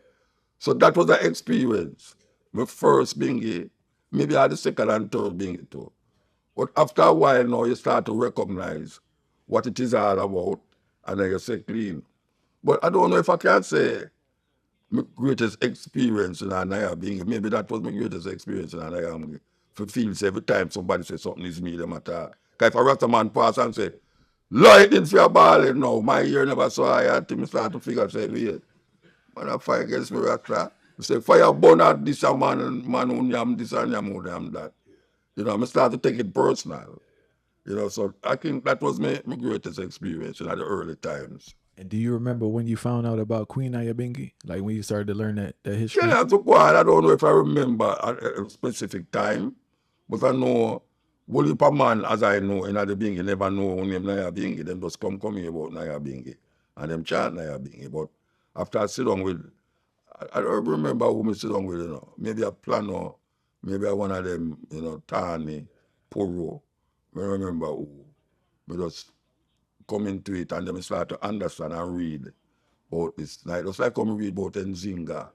So that was the experience. My first bingy, maybe I had the second and third bingy too. But after a while now, you start to recognize what it is all about, and then you say clean. But I don't know if I can say my greatest experience in Anaya being, maybe that was my greatest experience in Anaya. For feels every time somebody says something is me, them attack. Because if a Rasta man pass and say, lightning for your balling now, my ear never saw I until I start to figure, say, wait, man, I fight against me, Rasta. I say, fire burn out this a man, and man who yam this and yam who yam that. You know, I start to take it personal. You know, so I think that was my greatest experience in the early times. And do you remember when you found out about Queen Ayabingi? Like when you started to learn that history? Yeah, to go on, I don't know if I remember a specific time, but I know one heap of man, as I know, in the Bingi, never know who name Naya Bingi. Them just come here about Naya Bingi. And them chant Naya Bingi. But after I sit down with, I don't remember who I sit down with, you know. Maybe a Plano, maybe one of them, you know, Tani, Poro. I don't remember who. I just come into it and then start to understand and read about this. Like, just like come read about Nzinga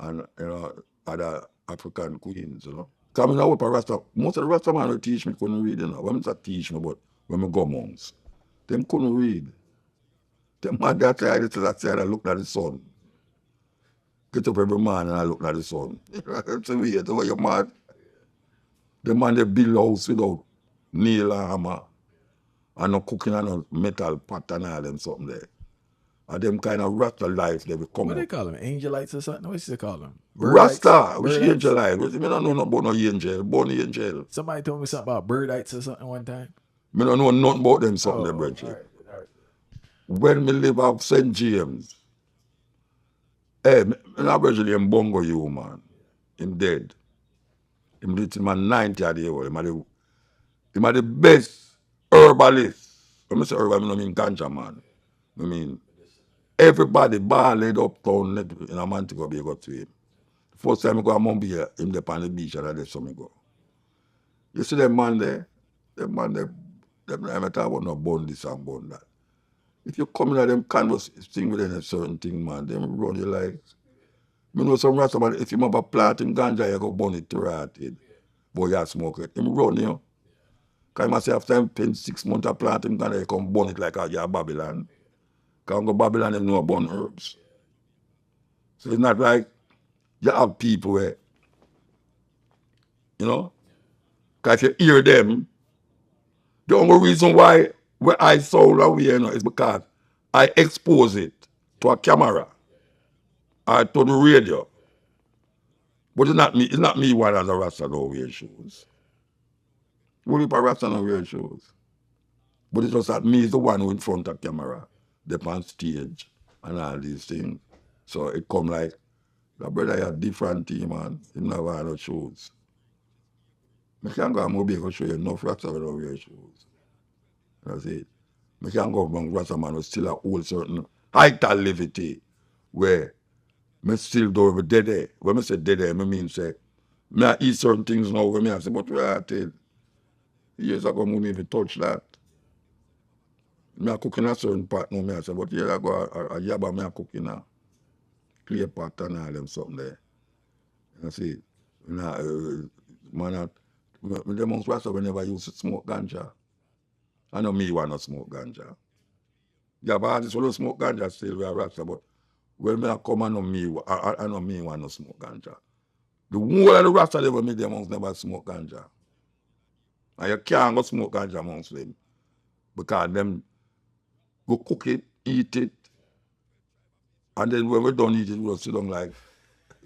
and, you know, other African queens, you know. Coming out with a Rasta, most of the Rasta man who teach me couldn't read, you know. When I teach me, but when I go monks, them couldn't read. Them man that side to that side, I looked at the sun. Get up every man and I looked at the sun. It's a weird, the way you're mad. The man they build house without nail and hammer and no cooking and no metal pot and all them something there. And them kind of Rasta life they will come What up. they call them? Angelites or something? What's they call them? Rasta, which Birdites? angel life? I don't know about no angel, born angel. Somebody told me something about birdites or something one time. I don't know nothing about them something there, all brethren. right. When me live up St. James, hey, my brethren in Bongo you, man. Him dead. Him lived till my 90th year old. Him are the best herbalist. When I say herbal, I don't mean ganja, man. I mean, everybody balled uptown in a man to go be go to him. First time I go to Mumbai, him there on the beach and I let some go. You see them man there? Them man there, them I talk about no bone this and bone that. If you come in at them canvas thing with any certain thing, man, them run you like. You know some rasta man, if you have a plant in ganja, you go burn it to rotted. Boy, you smoke it. Him run you. Because I say after him spend 6 months of planting ganja, you come burn it like a Babylon. Because go Babylon, them know burn herbs. So it's not like you have people where, you know, because if you hear them, the only reason why I sound away, you know, is because I expose it to a camera or to the radio. But it's not me one as a Rasta don't wear shoes. Only a Rasta don't wear shoes. But it's just that me is the one who in front of camera, the on stage and all these things. So it come like, the brother have different team, man. He never wear no shoes. I can't go and maybe go show you enough Rasta who don't wear shoes. That's it. I can't go among Rasta man who still hold certain height and levity where I still do over dead. When I say dead, I mean say, I eat certain things now when I say, but where I tell years ago, I wouldn't even touch that. I cook in a certain pot now, I say, but years ago, a yaba I cook in a clay pot and all them something there. You see, man, the most Rasta we never used to smoke ganja. I know me want to smoke ganja. Yeah, but artists will smoke ganja still, we are Rasta, but when I come, I know me want to smoke ganja. The whole of the Rasta they me them amongst never smoke ganja. And you can't go smoke ganja amongst them. Because them go cook it, eat it, and then when we don't eat it, we'll sit down like,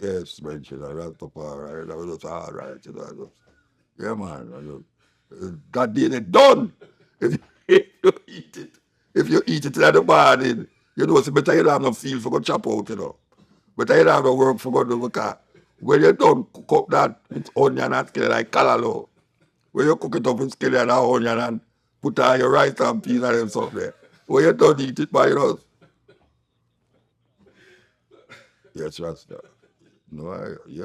yes, man, that's all right, that was all right, you know. Yeah, man. That day they done. If you eat it, if you eat it in the morning, you know, it's better you don't have no feel for go chop out, you know. Better you don't have no work for go do because when you don't cook up that with onion and scallion like callaloo, when you cook it up with scallion and onion and put on your rice and peas and them stuff there, when you don't eat it by yourself. Yes, Rasta. No, yeah,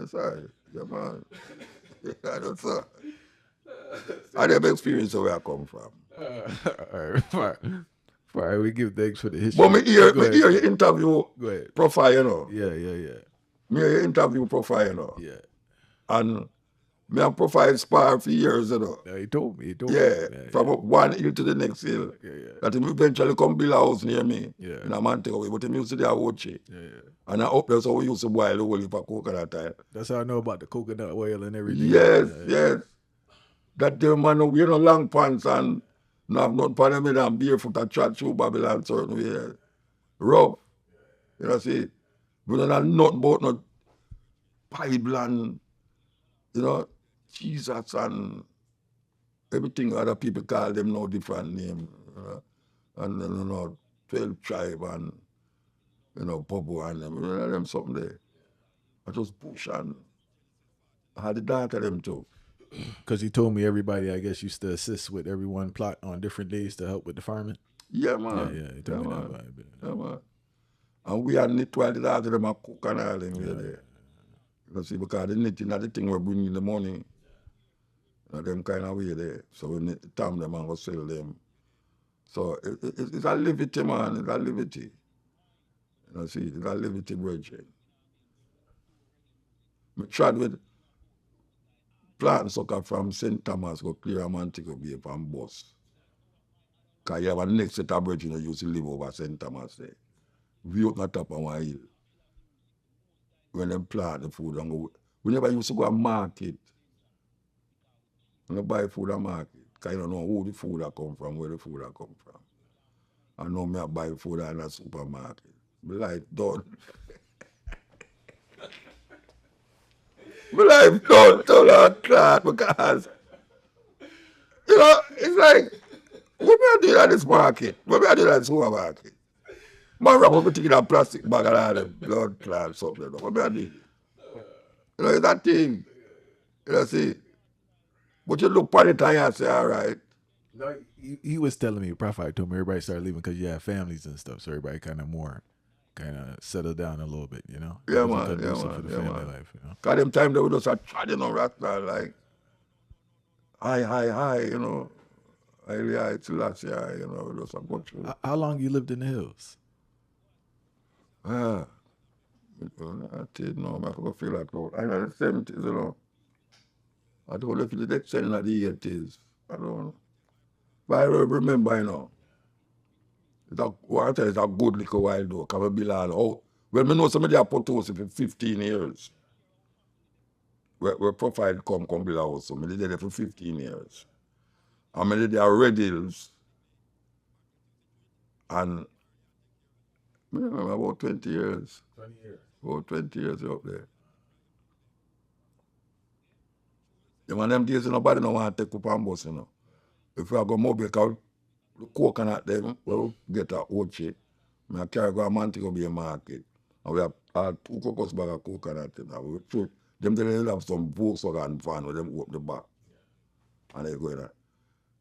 man. I don't know. I never experienced where I come from. All right, fine. We give thanks for the history. But me hear Go ahead. your interview Go ahead. profile, you know. Yeah. Me hear your interview profile, you know. Yeah. And me and profile spar for years, you know. He told me. Yeah, from up one hill to the next hill. Yeah. That him eventually come build a house near me. Yeah. In a man take away. But him used to the Awoche. Yeah. And I up there, so we used to boil the whole heap of coconut oil. That's how I know about the coconut oil and everything. Yes. That the man, we no long pants and no have nothing for them and barefoot and chat through Babylon certain way. Rough. You know, see, we don't have nothing about no Bible and, you know, Jesus and everything other people call them no different name. And, you know, 12 tribe and, you know, Popo and them. You know, them something there. I just push and I had the daughter them too. Because he told me everybody, I guess, used to assist with everyone plot on different days to help with the farming. Yeah, man. Yeah, he told me that. Yeah, man. And we had knit while the daughter them a cook and all them there. You see, because the knitting is the thing we bring in the money. You know, them kind of way there. So we need to tam them and go sell them. So it's a liberty, man. It's a liberty. You know, see, it's a liberty, brethren. I tried with plant sucker from St. Thomas go clear a man take a be from bus. Because you have a next set of brethren that used to live over St. Thomas there. We up on top of one hill. When them plant the food and go. We never used to go to market. We never buy food at market. Because you don't know who the food that come from, where the food that come from. I know me I buy food in a supermarket. My life done. My life done till that because you know, it's like what me I do at this market? What me I do at the supermarket? Man wrap everything in a plastic bag and all them blood clot something. What me I do? You know, it's that thing. You know, see. But you look at it and you say, all right. No, he was telling me, Prophet told me everybody started leaving because you have families and stuff, so everybody kind of settled down a little bit, you know? Yeah, man. For the family life, you know? Because them time they would just try to know Rasta, like, high, you know. High, till last year, you know, we just go through. How long you lived in the hills? I didn't know, I feel like, I know the 70s, you know. I don't know if it's the extent of the 80s. I don't know. But I remember, you know, it's a good little while though, because we belong. Oh, well, I know somebody have put house for 15 years. Where profile come build a house, so I did it for 15 years. And I did the Red Hills. And I remember about 20 years. 20 years. About 20 years up there. You know, them days nobody don't want to take up and bus, you know. If I go mobile, because the coconut them, well, get a oche. I carry go a man to go be a market. And we have 2 cocos bag of coconut. And we them they have some Volkswagen van with them open the back. And they go in there.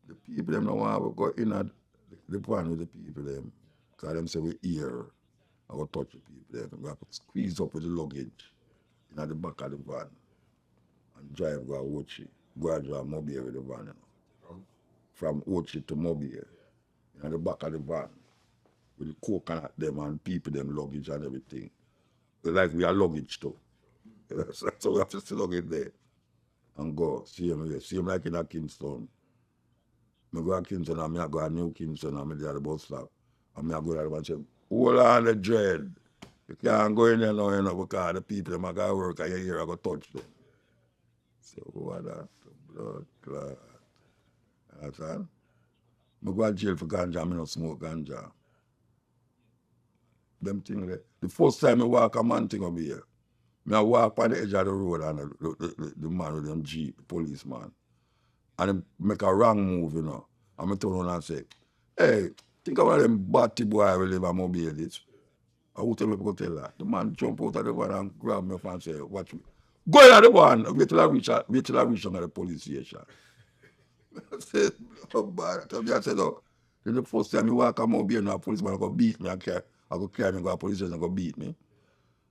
The people them don't want to go in at the van with the people them. Because them say we here. I go touch the people them. We have to squeeze up with the luggage in the back of the van. And drive go to Ochi. Go and drive Mobile with the van, you know. From Ochi to Mobile. In the back of the van. With the coconut them and people them luggage and everything. Like we are luggage too. So we have to still luggage there. And go. See him like in a Kingston. I go to Kingston and I go to New Kingston and I there at the bus stop. And I go there and say, hold on the dread. You can't go in there now, you know, because the people them got to work and you hear I go touch them. So what that? Blood clot. Understand? I go to jail for ganja, I don't smoke ganja. Them things there. The first time I walk a man thing over here. I walk on the edge of the road and the man with them Jeep, the policeman. And he make a wrong move, you know. And I turn around and say, hey, think about them batty boy will live a mobile this. I would tell people tell that. The man jump out of the van and grab me up and say, watch me. Go in at the one, wait till I reach on the police station. I said, oh, bad. I said, oh, then the first time you walk come out here, no policeman go beat me. I go carry me go to police station and go beat me.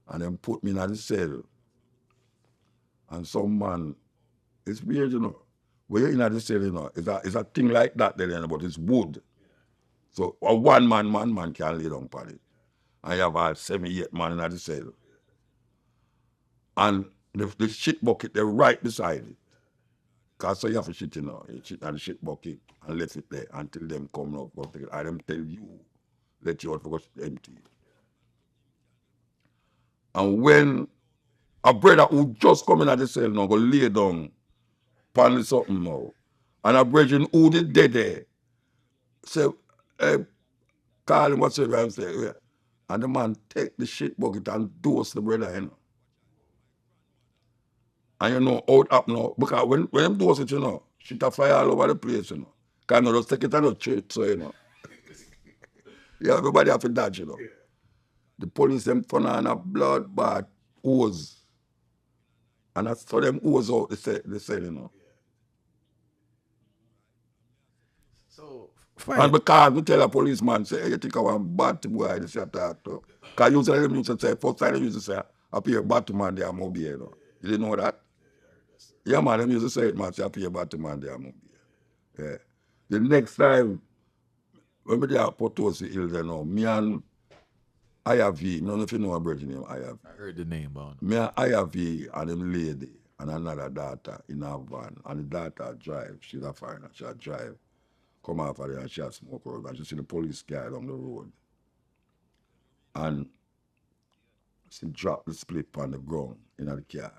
And then put me in the cell. And some man, it's weird, you know. When you're in the cell, you know, it's a thing like that there, but it's wood. So a one man can lay down on it. And you have all 7-8 man in the cell. And the shit bucket, they're right beside it. Because so you have to shit, you know. You shit on the shit bucket and let it there until them come out. Go take it. I them tell you, let you out because it's empty. And when a brother who just come in at the cell now go lay down pan something now, and a brethren who did dead there, say, hey, call him whatsoever and say, yeah. And the man take the shit bucket and dose the brother, you know. And you know how it happen now. Because when them dose it, you know, shit a fly all over the place, you know. Because you know, just take it and not treat, so you know. Yeah, everybody have to dodge, you know. The police them turn on a blood bath hose. And I saw them hose out the cell, you know. So And because we tell a policeman, say, hey, you think I want bad boy, this you talk to. Because usually them used to say, first time they used to say, I pay a Batman, they are mobile, you know. You didn't know that? Yeah, man, them used to say it, man, say, I pay a Batman, they are mobile. Yeah. The next time, when we there at Potosi Hill, you know, me and IRV, I don't know if you know a virgin name, IRV. I heard the name on. Me and IRV and them lady and another daughter in her van, and the daughter drive, she's a foreigner, she drive. Come off of there and she had smoke out and she see the police car down the road. And she dropped the split on the ground in the car.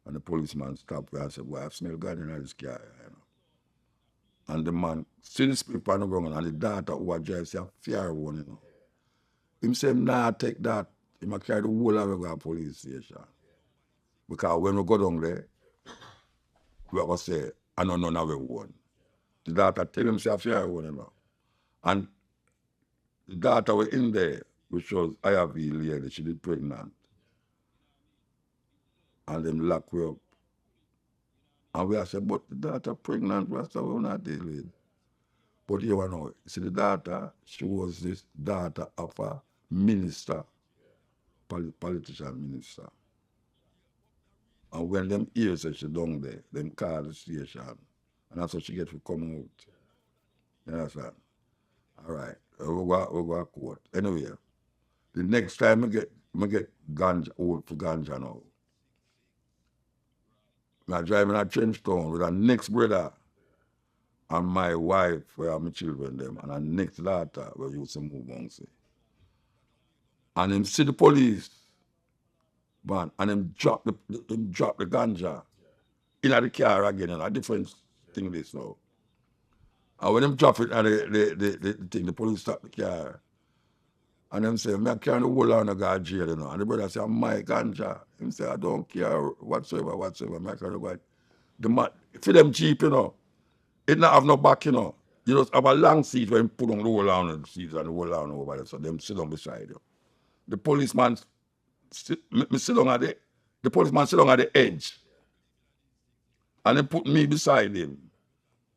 And the policeman stopped her and said, boy, I smell gun in this car, you know. And the man see the split on the ground and the daughter who was driving say, fear one, you know. Him say, nah, take that. He might carry the whole of the police station. Because when we go down there, we are going to say, I don't know none of one. The daughter tell him, say, fear one, you know. And the daughter was in there, which was IRV lady, she did pregnant. And them lock her up. And we have said, but the daughter pregnant, we said, we're not dealing with. But you know, see the daughter, she was this daughter of a minister, politician minister. And when them hears that she down there, them call the station. And that's how she get to come out. You understand? All right. We go to court. Anyway, the next time I get ganja, old for ganja now. I drive in a trench town with a next brother and my wife, where are my children them, and a next daughter where used to move on. See. And him see the police, man, and him drop the ganja in the car again, and a different thing this now. And when him drop it and the thing, the police stop the car. And them say, I can't hold on to go jail, you know. And the brother say, my ganja. Him say, I don't care whatsoever. I can't go. The man, for them cheap, you know. It not have no back, you know. You just have a long seat where you put on the whole down and the seats and the whole down over there. So them sit down beside you. The policeman sit down at the policeman sit down at the edge. And they put me beside him.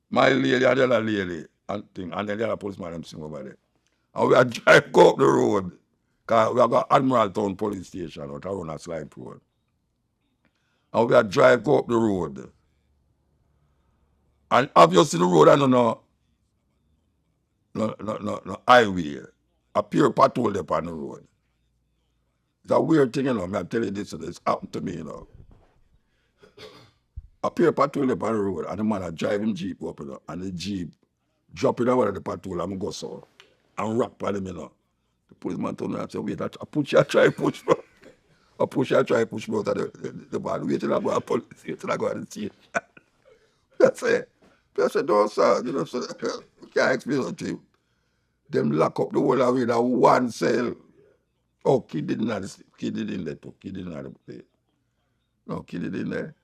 My lady and the other lady and thing. And then the other policeman them sing over there. And we are drive go up the road. Because we have got Admiral Town Police Station out around a slide road. And we are drive go up the road. And obviously the road I don't know. No highway. A pure patrol there on the road. It's a weird thing, you know. I tell you this, it's happened to me, you know. A pure patrol there on the road, and the man a driving Jeep up, you know, and the Jeep dropping out of the patrol and go so and rock on him, you know. The policeman told me and said, wait, I push you, try push me. I push you, try push me out of the man. Wait till I go to police, wait till I go to the station. I said, don't sir, you know, so you can't explain it to you. Them lock up the whole of it in one cell. Oh, kid didn't have the kid in there too. Kid didn't have the plate. No, kid in there.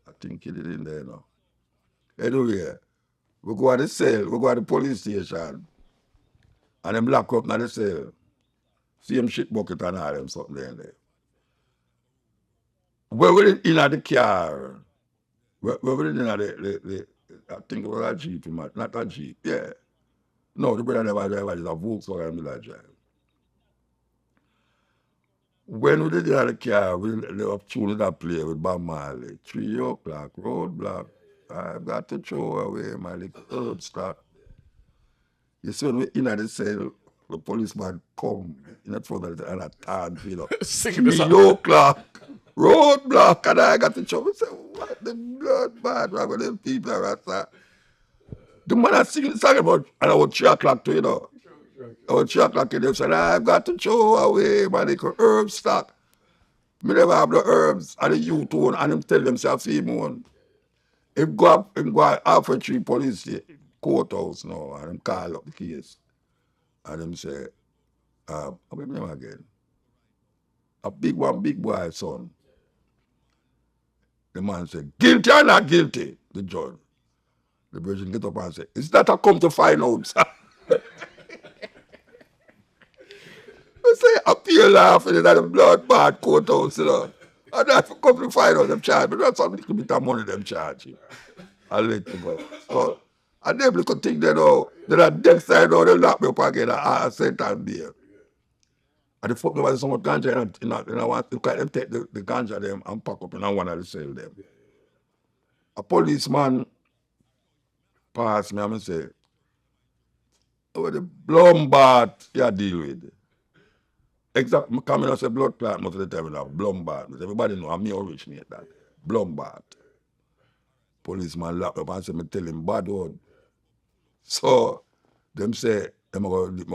I think kid in there now. Anyway, we go to the cell, we go to the police station, and them lock up in the cell. See them shit bucket and all them something there. Where we in the car. Where we in the I think it was a Jeep, not a Jeep. Yeah. No, the brother never drive, it's a Volkswagen Miller drive. When we did in the car, we were tuning that play with Bob Marley. 3 o'clock, roadblock. I've got to throw away my little herb stock. You see, when we in the cell, the policeman come in front of the and a third, you know. Singing the 3 song. o'clock, roadblock, and I got to throw. We say, what the blood, man, wrong with them people are that? The man is singing the song about, and about 3 o'clock too, you know. About 3 o'clock, and they said, I've got to throw away my little herb stock. Me never have the herbs and the youth one, and him tell themselves him one. Him go up Alpha Tree Police courthouse now, and him call up the case. And him say, how many name again? One big boy son. The man said, guilty or not guilty? The judge. The virgin get up and say, is that I come to find out, sir? I say, appeal laughing in the blood bad courthouse, you know. And I come to find out them charge, but that's a little bit of money them charge you. I'll let you go. So, and them little thing they know, they're at death side now, they lock me up again, I sent and there. And the fuck me was so much ganja, and I want to them take the ganja them and pack up in one of the sell them. A policeman passed me and say, oh, the Blumbat you deal with. Exactly, coming and say blood clot most of the time, Blumbat. Everybody know, I'm me originate that. Blumbat. Policeman locked up and say, me tell him bad word. So, them say, them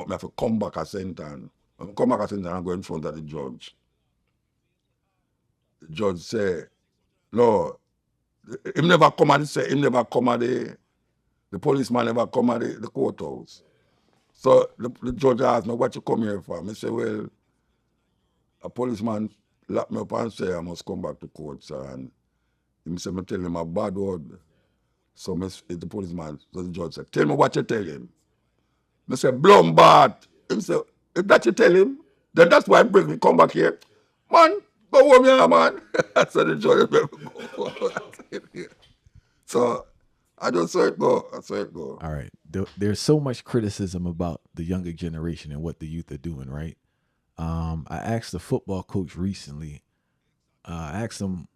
have to come back a sentence. When I come back a sentence and go in front of the judge. The judge say, no, him never come at the policeman never come at the courthouse. So the judge asked me, what you come here for? I say, well, a policeman locked me up and say I must come back to court, sir. And he said, me tell him a bad word. So the policeman, so the judge said, tell me what you tell him. I said, Blumbat. He said, if that you tell him, then that's why I bring me come back here. Man, go home here, man. So the judge go. So I just saw it go. I saw it go. All right. There's so much criticism about the younger generation and what the youth are doing, right? I asked the football coach recently, I asked him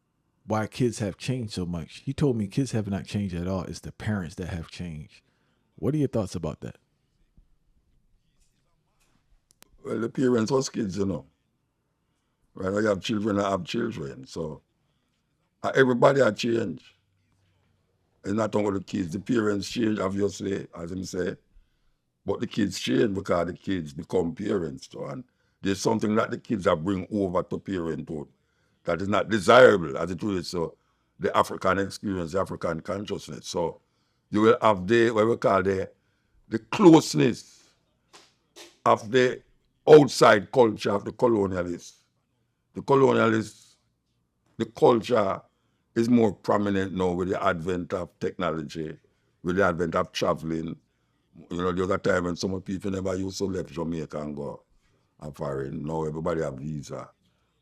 why kids have changed so much. He told me kids have not changed at all. It's the parents that have changed. What are your thoughts about that? Well, the parents was kids, you know. Right, I have children, I have children. So everybody has changed. It's not only the kids. The parents change, obviously, as him say. But the kids change because the kids become parents too. And there's something that the kids are bring over to parenthood that is not desirable as it is. So the African experience, the African consciousness. So you will have what we call the closeness of the outside culture of the colonialists. The colonialists, the culture is more prominent now with the advent of technology, with the advent of traveling. You know, the other time when some people never used to leave Jamaica and go and foreign. Now everybody have visa.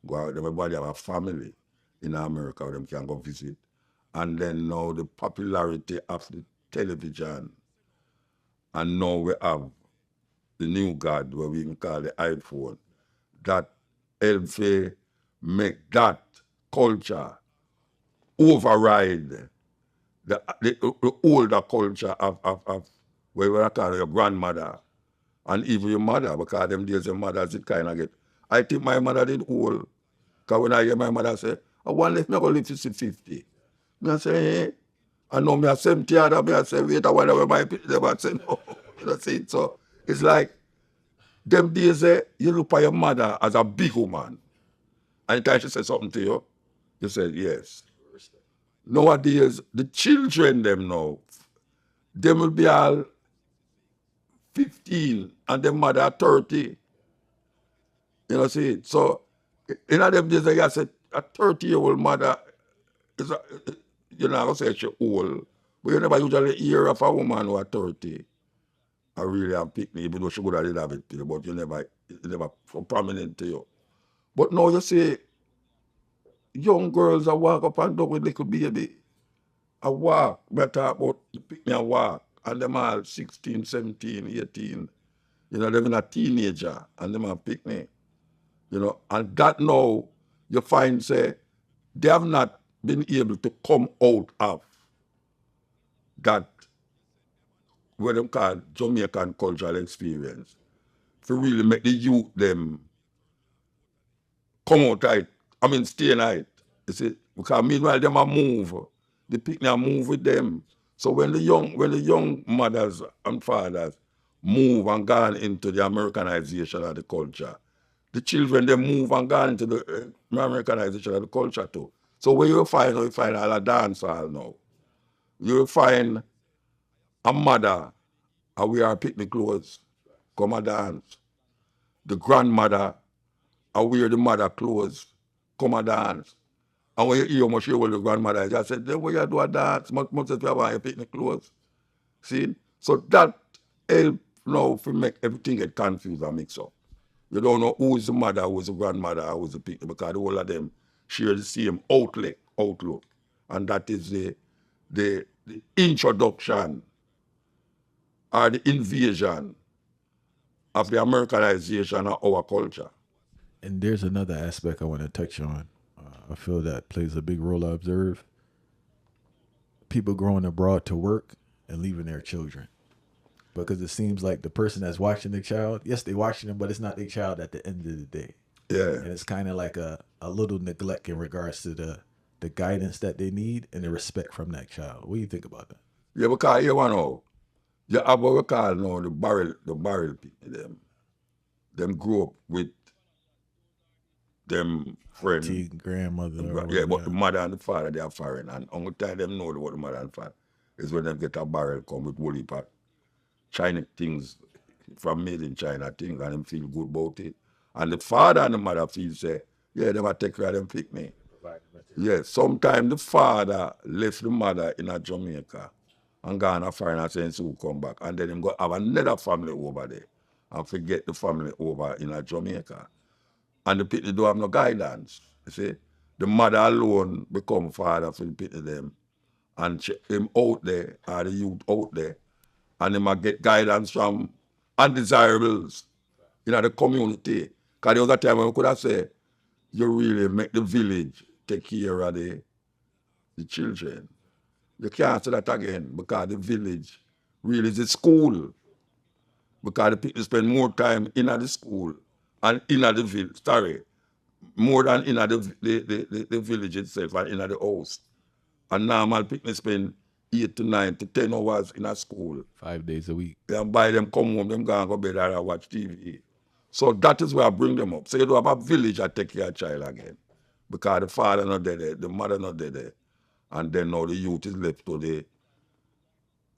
Go out, everybody have a family in America where them can go visit. And then now the popularity of the television. And now we have the new God, what we can call the iPhone, that helps make that culture override the older culture of what we call your grandmother and even your mother, because them days your mother did kind of get. I think my mother did old. Because when I hear my mother say, I want to live to 50. I say, hey. I know me a 70 other, me I say, wait, I wonder where my people never say no. You know, see? So it's like them days you look at your mother as a big woman. Anytime she says something to you, you say yes. Nowadays, the children them now, they will be all 15 and their mother 30. You know, see? So in them days, I say a 30-year-old mother is you know, I say she's old, but you never usually hear of a woman who is 30. I really have picked me, even though she would have have it, but you never so prominent to you. But now you see, young girls a walk up and down with little baby. A walk. We talk about the pick me a walk. And them all 16, 17, 18. You know, them in a teenager and them a pick me. You know, and that now you find say they have not been able to come out of that what them call Jamaican cultural experience to really make the youth them come out right. I mean stay in it. You see, because meanwhile them a move. The picnic move with them. So when the young mothers and fathers move and gone into the Americanization of the culture, the children they move and gone into the Americanization of the culture too. So where you find all a dance hall now. You find a mother and wear picnic clothes, come a dance. The grandmother and wear the mother clothes, come a dance. And when you hear how much you the grandmother is, I said, then where you do a dance, much as you have your picnic clothes. See? So that help now to make everything get confused and mix up. You don't know who is the mother, who is the grandmother, who is the picnic, because all of them share the same outlook. And that is the introduction or the invasion of the Americanization of our culture. And there's another aspect I want to touch on. I feel that plays a big role. I observe people growing abroad to work and leaving their children, because it seems like the person that's watching the child, yes, they watching them, but it's not their child at the end of the day. Yeah. And it's kind of like a little neglect in regards to the guidance that they need and the respect from that child. What do you think about that? Yeah, because you know, you have what we call now the barrel people, them grew up with them friends. Grandmother. Yeah, but the mother and the father, they are foreign. And only time them know what the mother and father is when them get a barrel come with woolly pot. China things from made in China things and them feel good about it. And the father and the mother feel say, yeah, they might take care of them pick me. Yeah, sometimes the father left the mother in a Jamaica and gone a foreign and saying so come back. And then him go have another family over there and forget the family over in a Jamaica. And the people don't have no guidance. You see, the mother alone become father for the people them, and him out there, or the youth out there, and him a get guidance from undesirables in the community. Because there was a time when we could have said, you really make the village take care of the children. You can't say that again because the village really is a school. Because the people spend more time in the school and in the village. Sorry. More than in the village itself and in the house. And normal people spend 8 to 9 to 10 hours in a school. 5 days a week. And by them come home, them go and go bed and watch TV. So that is where I bring them up. So you don't have a village that take care of child again. Because the father not there, the mother not there. And then now the youth is left to the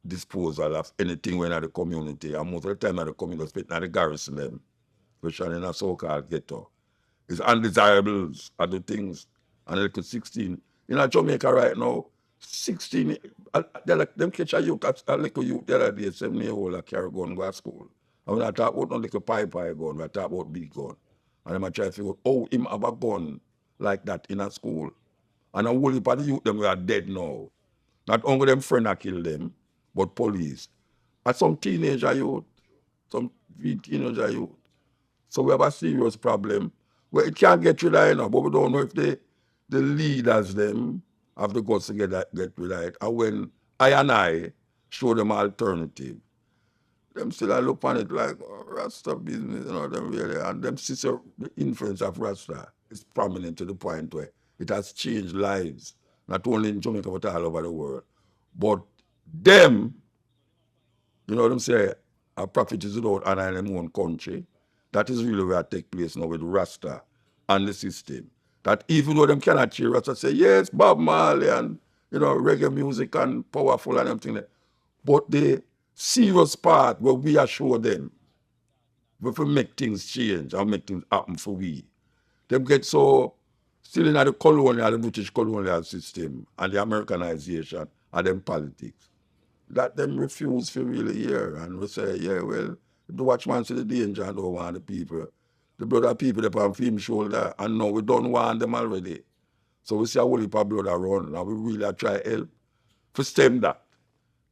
disposal of anything when at the community. And most of the time at the community, especially at the garrison them, especially in a so-called ghetto. It's undesirables are the things. And they could 16. In Jamaica right now, 16, they're like, them catch a youth, a little youth the other day, 7-year-old, that carry gun go to school. And when I talk about no little pie gun, I talk about big gun. And I'm trying to figure out, oh, him have a gun like that in a school. And a whole heap of the youth, them are dead now. Not only them friends that kill them, but police. And some teenager youth, some teenager youth. So we have a serious problem. Well, it can't get rid of it now, but we don't know if the leaders them have the guts to get rid of it. And when I show them alternative, them still look on it like Rasta business, you know, them really, and them see the influence of Rasta is prominent to the point where it has changed lives, not only in Jamaica but all over the world. But them, you know what I'm saying, a prophet is without honor in their own country. That is really where it takes place now with Rasta and the system. That even though them cannot cheer Rasta, say, yes, Bob Marley and, you know, reggae music and powerful and everything. But the serious part where we assure them, we will make things change and make things happen for we. Them get so still in the colonial, the British colonial system and the Americanization and them politics. That them refuse to really hear and we say, yeah, well, the watchman see the danger and don't want the people. The brother people up on film shoulder and now we don't want them already. So we see a whole heap of blood around, and we really are try help to stem that.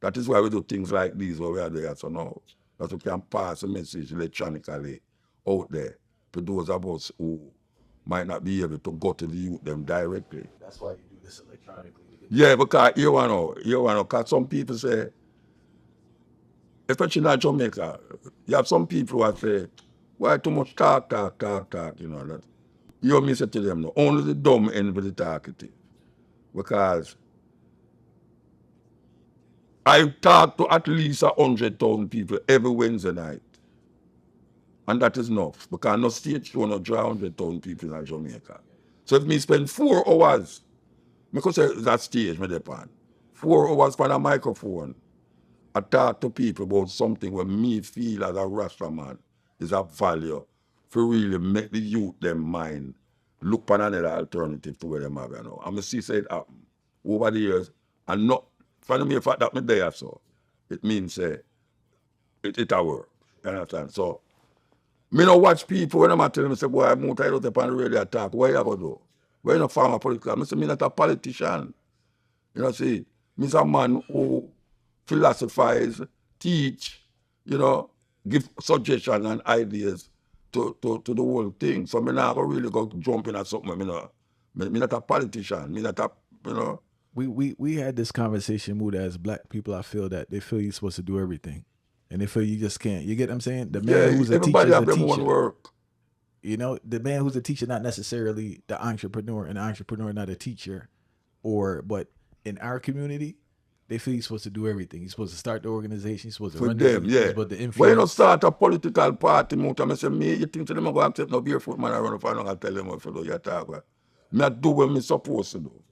That is why we do things like these where we are there so now. That we can pass a message electronically out there to those of us who might not be able to go to the youth them directly. That's why you do this electronically. Yeah, because you know, because some people say, especially in Jamaica, you have some people who say, why too much talk, you know that. You hear me say to them, no, only the dumb end with the talkative. Because I talk to at least 100,000 people every Wednesday night. And that is enough. Because no state show no draw 100,000 people in Jamaica. So if me spend 4 hours, because that stage me depend, 4 hours on a microphone, I talk to people about something where me feel as a Rasta man is of value for really make the youth them mind look for another alternative to where them have you know. And I see say it happen over the years and not from the mere fact that me there so it means it a work. You understand? So me no watch people when I'm telling them say boy I'm out I don't upon the radio talk, what you gonna do? Where you no farmer political? I say me not a politician. You know, see, me's a man who philosophize, teach, you know, give suggestions and ideas to the whole thing. So me not really go jump in at something. Me not a politician. Me not a, you know. We had this conversation, Muta, as black people. I feel that they feel you're supposed to do everything, and they feel you just can't. You get what I'm saying? The man who's a teacher everybody is have a their own teacher. work. You know, the man who's a teacher, not necessarily the entrepreneur, and the entrepreneur not a teacher, but in our community, they feel you're supposed to do everything. You're supposed to start the organization. You're supposed to For run them, the, yeah. You're supposed to influence. When you don't start a political party, I say, me, you think to them, I'm going to accept no barefoot man, I run up and I tell them what to do, you talk about. Me I do what I'm supposed to do.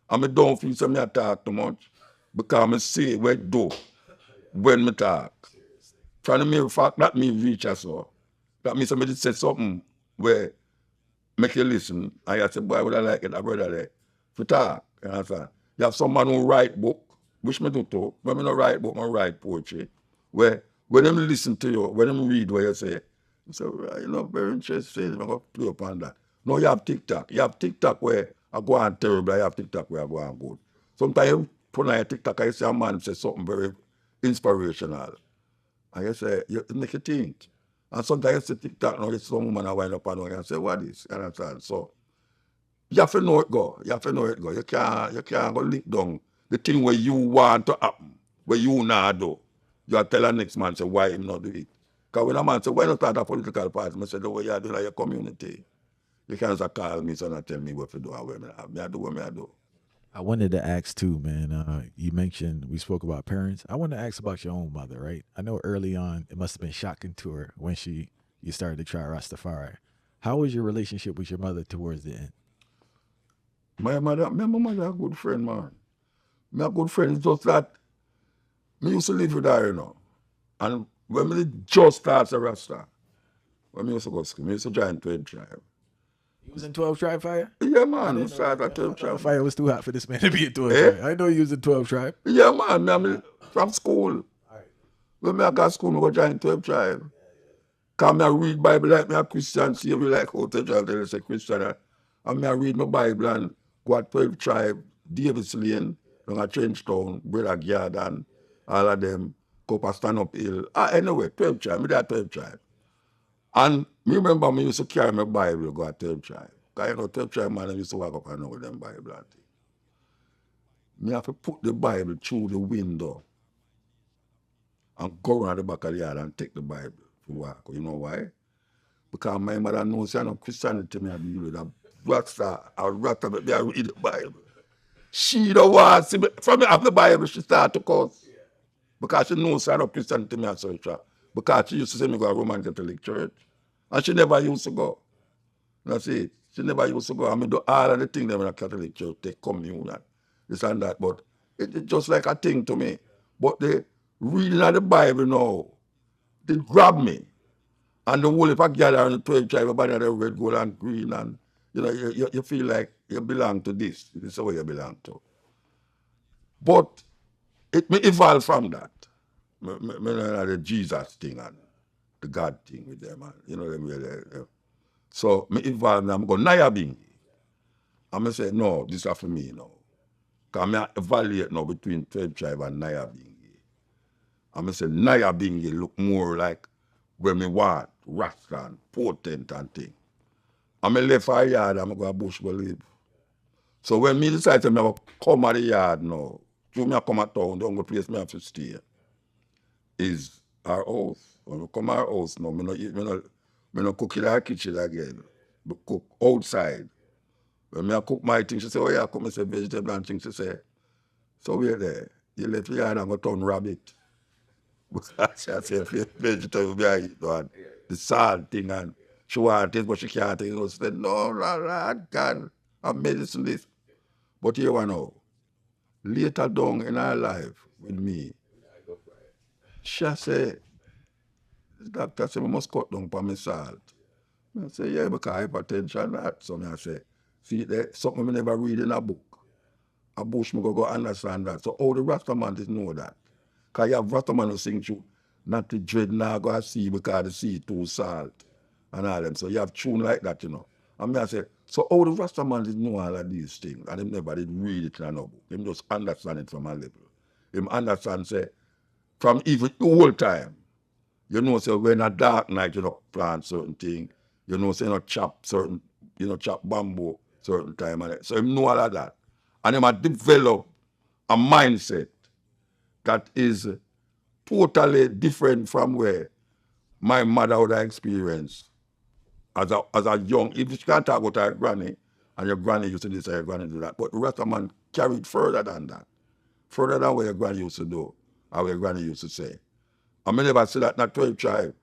And I don't feel so I talk too much, because I say what I do when I talk. From the mere fact that me reach us so, that means somebody said something where make you listen, and you say, boy, would I like it, a brother there, for talk, you understand? You have someone who write book, which me do too. When I don't write book, I write poetry, where when them listen to you, when them read what you say, you say, well, you know, very interesting, I'm going to play upon that. No, you have TikTok. You have TikTok where I go on terrible, you have TikTok where I go on good. Sometimes you put on your TikTok, I say a man say something very inspirational. And you say, you make you think. And sometimes you see TikTok now, you see some woman I wind up and say, what is? You understand? So you have to know it go. You have to know it go. You can't go lick down the thing where you want to happen, where you not do. You have to tell the next man say why him not do it. Because when a man say, why not start a political party? I say, the way you do like your community. You can't just call me so and tell me what to do and where I do what I do. I wanted to ask too, man. You mentioned we spoke about parents. I want to ask about your own mother, right? I know early on it must have been shocking to her when you started to try Rastafari. How was your relationship with your mother towards the end? My mother a good friend, man. Me a good friend. It's just that me used to live with her, you know. And when me just started a Rasta, when me used to go to school, me used to join 12 tribe. You was in 12 Tribe Fire? Yeah, man, we started at 12 tribe. Fire was too hot for this man to be in 12 Eh? Tribe. I know you was in 12 Tribe. Yeah, man, me from school. When me I got school, me go join 12 tribe. Because me I read Bible like me a Christian, see me like how to tell you say Christian. And me I read my Bible and go at 12 tribe, Davis Lane, down at Trenchtown, Brother Garden, all of them, go up Stand Up Hill. Anyway, 12 tribe, me there 12 tribe. And me remember me used to carry my Bible go at 12 tribe. Because you know 12 tribe man I used to walk up and down with them Bible and things. Me have to put the Bible through the window and go around the back of the yard and take the Bible to walk. You know why? Because my mother knows she no Christianity me I deal with a rasta me I read the Bible. She don't want to see me from me have the Bible, she start to curse. Because she knows she no Christianity me I search her. Because she used to say me go to Roman Catholic Church. And she never used to go. That's it. She never used to go. I mean, do all of the things them in a Catholic church, take communion and this and that. But it's just like a thing to me. But the reading of the Bible now, they grab me. And the whole if I gather on the 12 tribe, everybody had red, gold, and green, and you know, you feel like you belong to this. This is what you belong to. But it may evolve from that. Me the Jesus thing and the God thing with them, and you know them. So me evolve now. I'm going Naya Bingi. I'm say, no, this is for me now. Because I evaluate now between 12 tribe and Naya Bingi. I'm say, Naya Bingi look more like where me want, Rasta and potent and thing. I'm left for a yard, I'm going to bush go live. So when me decide to me come at the yard now, to me come at town, the only place me have to stay is our house. When we come our house now, me no cook in our kitchen again. We cook outside. When me cook my things, she say, oh yeah, come and say vegetable and things. She say, so we're there. You left the yard and go turn rabbit. Because I say, vegetable be I eat one. The salt thing and she want it, but she can't take it. She said, no, God, I'm medicine this. But here one now, later down in her life with me, she say, the doctor said, I must cut down for my salt. I say, yeah, because hypertension that. So I say, see, there's something I never read in a book. A bush me go understand that. So how the Rastaman is know that? Because you have Rastaman who sing through, not the dread now go see because the sea too salt and all them. So you have tune like that, you know. And I say, so how the Rastaman is know all of these things? And them never did read it in a book. Them just understand it from a level. Him understand say, from even the whole time, you know, so when a dark night, you know, plant certain thing, you know, say, you know, chop certain, you know, chop bamboo certain time. And so him know all of that. And him a develop a mindset that is totally different from where my mother would have experienced as a young, if you can't talk about her granny, and your granny used to do this, and your granny do that. But the rest of man carried further than that. Further than what your granny used to do, or what your granny used to say. I may never say that not 12 tribe.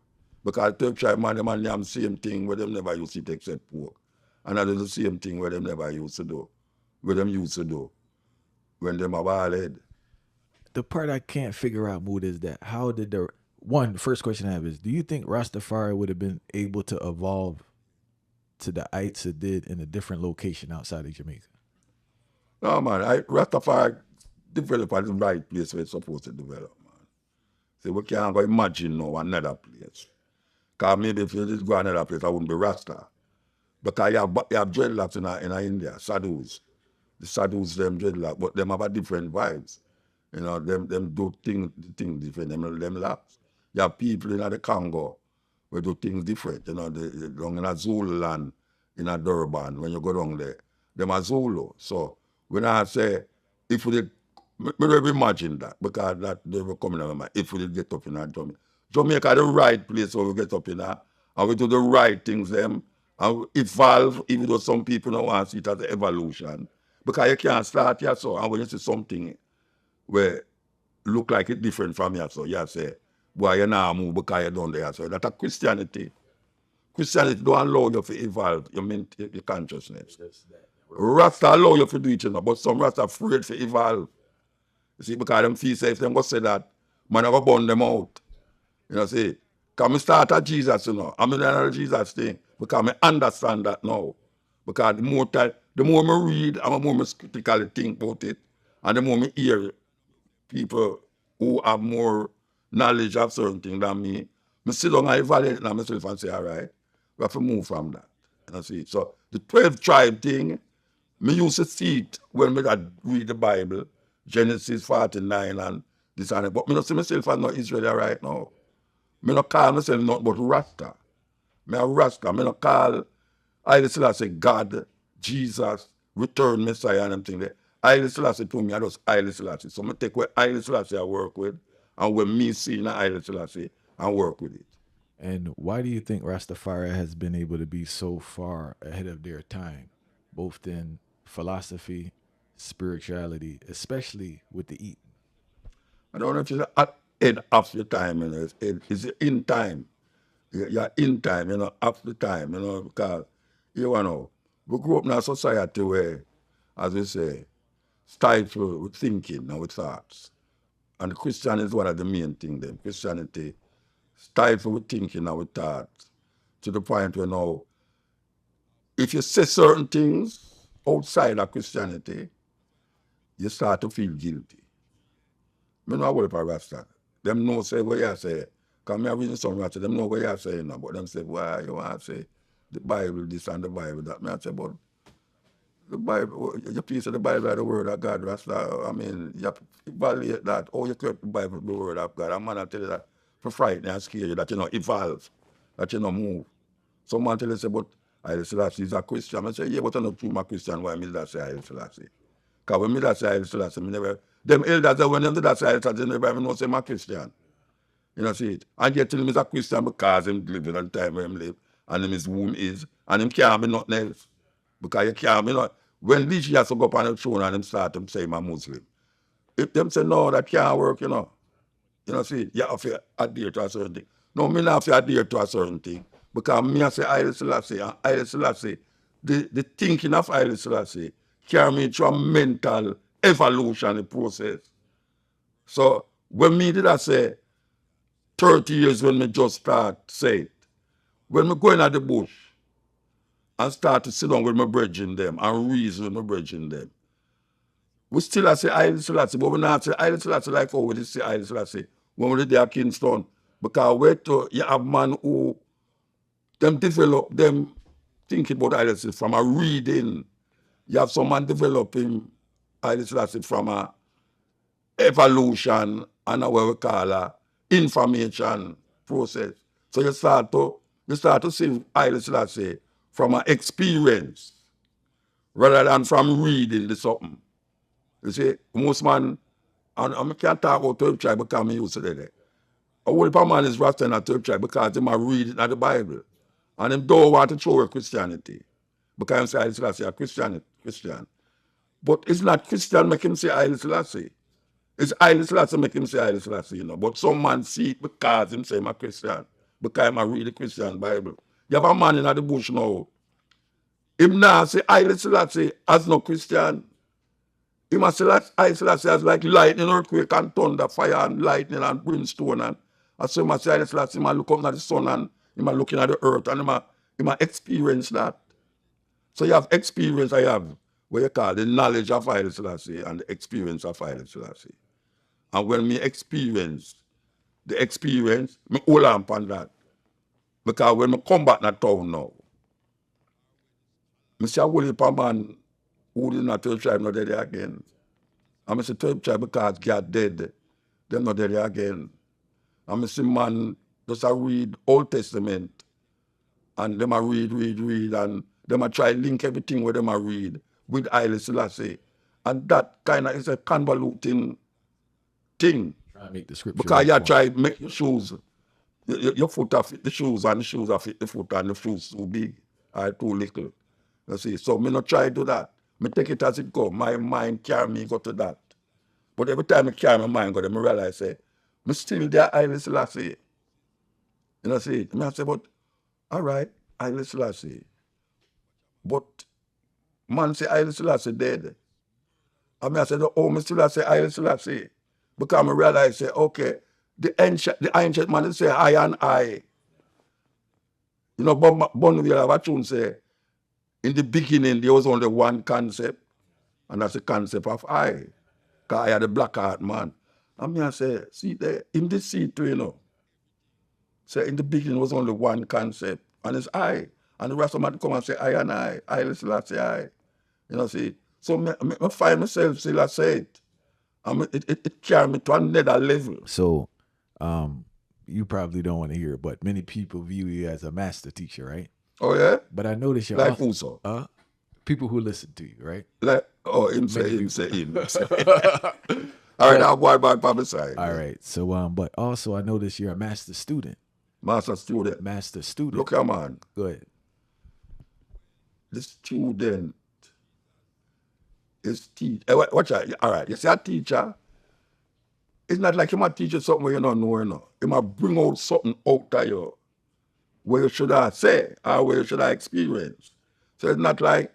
Because 12 tribe man, them and them same thing where them never used to eat except pork. And that is the same thing where them never used to do. Where them used to do. When them are bald head. The part I can't figure out, Mood, is that how did the first question I have is, do you think Rastafari would have been able to evolve to the heights it did in a different location outside of Jamaica? No, man, Rastafari develop at the right place where it's supposed to develop, man. So we can't go imagine now another place. Because maybe if you just go another place, I wouldn't be Rasta. Because you have dreadlocks in India, sadhus. The sadhus, them dreadlocks, but them have a different vibes. You know, them do things different, them laps. You have people in the Congo who do things different. You know, down in a Zulu land, in a Durban, when you go down there, them are Zulu. So when I say, if we did, me don't imagine that, because that never come in my mind. If we did get up in a Jamaica, the right place where we get up in a, and we do the right things, them, and evolve, even though some people don't want to see it as an evolution. Because you can't start here, so, and when you see something where look like it different from you, so you say, boy, you now move because you don't there. So that's a Christianity. Christianity don't allow you to evolve your consciousness. Rasta allow you to do it, you know, but some Rasta afraid to evolve. You see, because them feel say if them go say that, man, I go burn them out. You know, see, because I start at Jesus, you know, I'm in the Jesus thing, because I understand that now. Because the more I read, and the more I critically think about it, and the more I hear people who have more knowledge of certain things than me, I sit down and evaluate myself and say, all right, we have to move from that. You know, see, so the 12 tribe thing, me used to see it when I read the Bible, Genesis 49 and this and that. But I don't see myself as no Israeli right now. I don't call myself nothing but Rasta. I'm a Rasta. I don't call Haile Selassie God, Jesus, return Messiah and them thing there. Haile Selassie to me, I just Haile Selassie. So I take what Haile Selassie I work with and when me see in Haile Selassie and work with it. And why do you think Rastafari has been able to be so far ahead of their time, both in philosophy, spirituality, especially with the eating? I don't know if it's at end of your time, you know. It's in time. You're in time, you know, after time, you know, because you know, we grew up in a society where, as we say, stifle with thinking and with thoughts. And Christianity is one of the main things then. Christianity stifle with thinking and with thoughts to the point where now, if you say certain things outside of Christianity, you start to feel guilty. I know what about Rasta. Them know say what you say. Because me reading some Rasta, them know what you say now. But them say, why you want to say the Bible this and the Bible that. Me I say, but the Bible, you piece of the Bible are the word of God. Rasta, I mean, you have to evaluate that. Oh, you create the Bible the word of God. I'm gonna tell you that for frighten and scare you, that you know evolve, that you know move. Some man tell you say, but Haile Selassie is a Christian. I say, yeah, but I'm not true my Christian. Why me that say Haile Selassie? Because when me that say Haile Selassie, me never, them elders when them do that say Haile Selassie, they never even know say I'm a Christian. You know, see it. And yet tell him he's a Christian because him living at the time where him live, and him his womb is, and him can't be nothing else. Because you can't be not. When Lishi has to go up on the throne and him start to say I'm a Muslim. If them say no, that can't work, you know. You know, see, you have to adhere to a certain thing. No, me not have to adhere to a certain thing. Because me I say Haile Selassie, and Haile Selassie, the thinking of Haile Selassie carry me through a mental evolution process. So when me did I say 30 years when me just start say it, when me go in at the bush and start to sit down with my brethren them and reason with my brethren them, we still I say Haile Selassie, but we not say Haile Selassie like how we say Haile Selassie when we did there at Kingston. Because wait till you have man who them develop them thinking about Haile Selassie from a reading. You have some man developing Haile Selassie from a evolution and what we call a information process. So you start to see Haile Selassie from an experience rather than from reading the something. You see, most man, and I can't talk about 12 tribe because I'm used to that. A whole heap of man is Rasta in a 12 tribe because they might read it in the Bible. And them don't want to throw away Christianity. Because I'm saying Haile Selassie a Christian. But it's not Christian make him say Haile Selassie. It's Haile Selassie make him say Haile Selassie, you know. But some man see it because him say I'm a Christian. Because I'm a really Christian Bible. You have a man in the bush now. Him now say Haile Selassie as no Christian. Him must say Haile Selassie as like lightning, earthquake and thunder, fire and lightning and brimstone. And so he must say Haile Selassie, he must look up at the sun and he must looking at the earth and he must experience that. So you have experience, I have what you call the knowledge of Haile Selassie and the experience of Haile Selassie. And when me experience the experience, me hold on upon that. Because when me come back to town now, I see a whole heap of man who is not 12 tribe not dead again. And I say 12 tribe because God dead, them not dead again. And I see man just a read Old Testament and them a read and them a try link everything where them a read with Haile Selassie. And that kind of is a convoluting thing. Try to make the scripture. Because you try to make your shoes, your foot are fit the shoes and the shoes are fit the foot and the shoes too big or too little. You see, so me not try to do that. Me take it as it go. My mind carry me go to that. But every time I carry my mind go there, I realize say, me still there Haile Selassie. You know, see, I say, but all right, Haile Selassie. But man say Haile Selassie dead. And I said, oh, me still say Haile Selassie. Because I realize say, okay, the ancient man they say I and I. You know, Bonville have a tune say, in the beginning there was only one concept, and that's the concept of I. Because I had a black heart man. And I say, see there, in this seed too, you know. Say in the beginning was only one concept, and it's I. And the rest of them come and say I and I Selassie I. You know, see. So I find myself still I say it. And it carry me to another level. So you probably don't want to hear it, but many people view you as a master teacher, right? Oh yeah? But I notice you're like who so? People who listen to you, right? Like him say. All right, now boy back by the side. All right. So but also I notice you're a master student. Master student. Master student. Look here, man. Go ahead. The student is watch out. All right, you see a teacher, it's not like you might teach you something where you don't know, you know. You might bring out something out of you where you should have say or where you should have experience. So it's not like,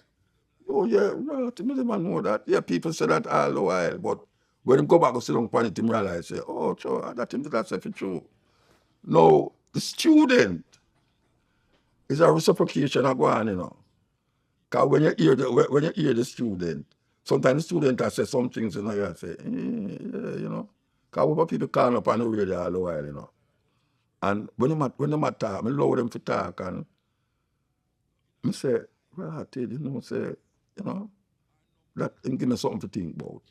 oh yeah, no, to me they might know that. Yeah, people say that all the while, but when you go back and sit down upon it, you realize, say, oh, sure, that thing that's true. No, the student is a reciprocation of go on, you know. Because when you hear the student, sometimes the student has said some things, you know, you say, yeah, you know. Because what people call up on the radio all the while, you know. And when they talk, I allow them to talk, and I say, right, you know, say, you know, that him give me something to think about.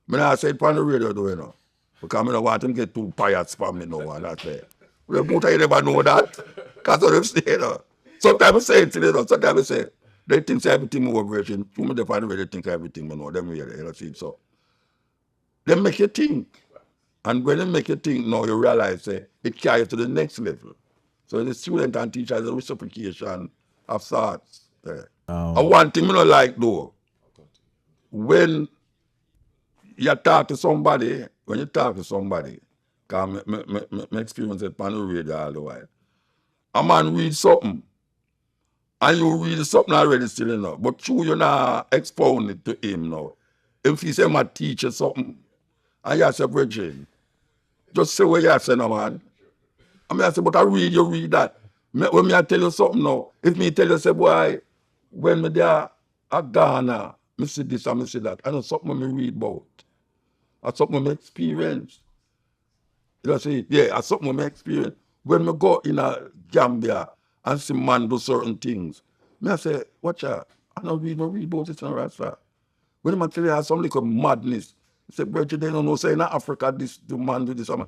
Me not say it on the radio though, you know. Because I don't want him get too pious for me no one. That's it. The muta you never know that. Because what them say, you know. Sometimes I say it, you know. Sometimes I say, they think everything over virgin. Too many of them really think everything, you know. Them really, you know, see. So, they make you think. And when they make you think, now you realize it carries you to the next level. So the student and teacher is a reciprocation of thoughts. And one thing I don't like though, when you talk to somebody, because my experience it on the radio all the while, a man read something, and you read something already still, you know, but you not expound it to him now. If he say, my teacher something, and you say, Virgin, just say what you say, no man. I mean, I say, but you read that. When I tell you something now, if me tell you, say, boy, when me there at Ghana, me see this and me see that, I know something me read about. That's something me experience. You know, see, yeah, that's something me experience. When me go in a Gambia and see man do certain things, me I say, watch out, I don't read about it in Rasta. When I tell you some little madness, I say, Bridget, they don't know, say in Africa, this the man do this. I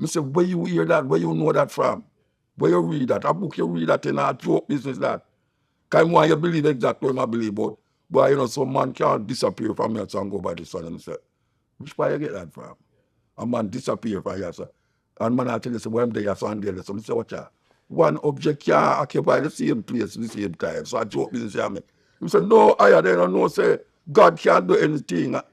say, where you hear that? Where you know that from? Where you read that? A book you read that in a joke business that. Kind why you believe exactly what I believe, but you know, some man can't disappear from here and go by the sun and say, which why you get that from? A man disappear from here, sir. And man I tell you, say, when I'm there, so I'm there. So I say, watch out. One object can't occupy the same place at the same time. So I joke business I make. He said, no, I don't know, say, God can't do anything. I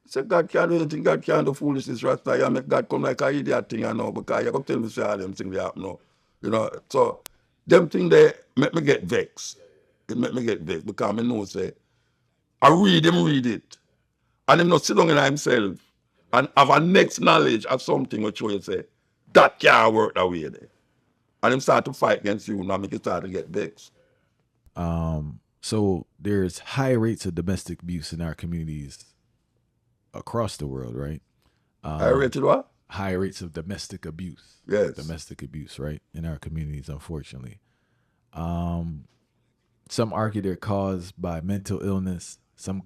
say, God can't do anything, God can't do foolishness, Rasta. You make God come like an idiot thing, you know, because you come tell me, say, all them things they happen now. You know, so them things they make me get vexed. It make me get vexed because I know, say, I read him read it. And him not sit down in himself and have a next knowledge of something which you say, that can't work that way there. And him start to fight against you and make you start to get vexed. So there's high rates of domestic abuse in our communities across the world, right? I rated what? High rates of domestic abuse. Yes. Domestic abuse, right? In our communities, unfortunately. Some argue they're caused by mental illness. Some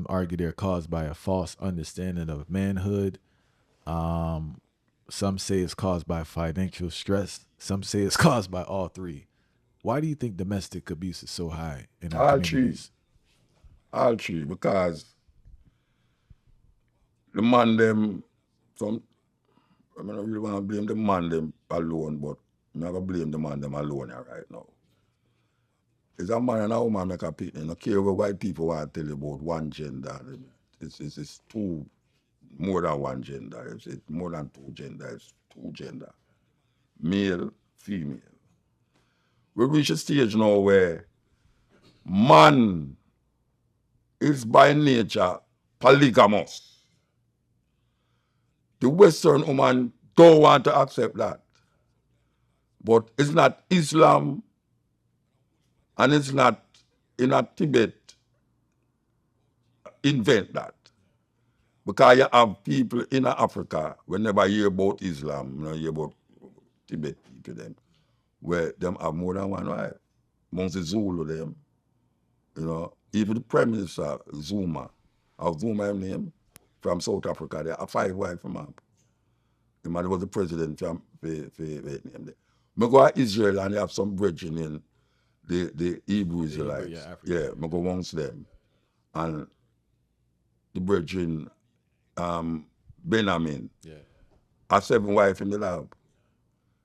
argue they're caused by a false understanding of manhood. Some say it's caused by financial stress. Some say it's caused by all three. Why do you think domestic abuse is so high in our communities? All three, because the man them, I don't really want to blame the man them alone, but I'm not going to blame the man them alone right now. It's a man and a woman make a picnic. I don't care what white people want to tell you about one gender. It's two, more than one gender. It's more than two genders. It's two gender. Male, female. We reach a stage now where man is by nature polygamous. The Western woman don't want to accept that. But it's not Islam and it's not in a Tibet invent that. Because you have people in Africa, we never hear about Islam, we never hear about Tibet people them, where them have more than one wife. Amongst the Zulu them, you know, even the Prime Minister, Zuma his name, from South Africa, they have 5 wives from him. The man was the president from Vietnam. I go to Israel and they have some brethren in the Hebrew Israelites. Yeah, I go amongst them. And the brethren, Benjamin, have 7 wives in the lab.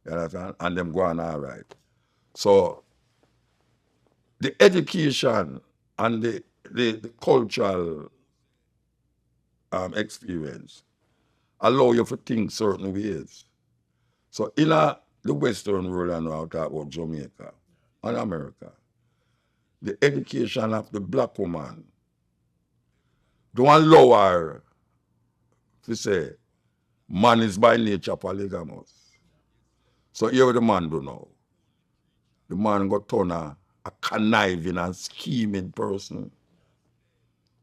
You understand? And them go on all right. So the education and the cultural experience allow you to think certain ways. So in the Western world, I know I talk about Jamaica and America, the education of the black woman don't allow her to say, man is by nature polygamous. So here what the man do now. The man got turn a conniving and scheming person.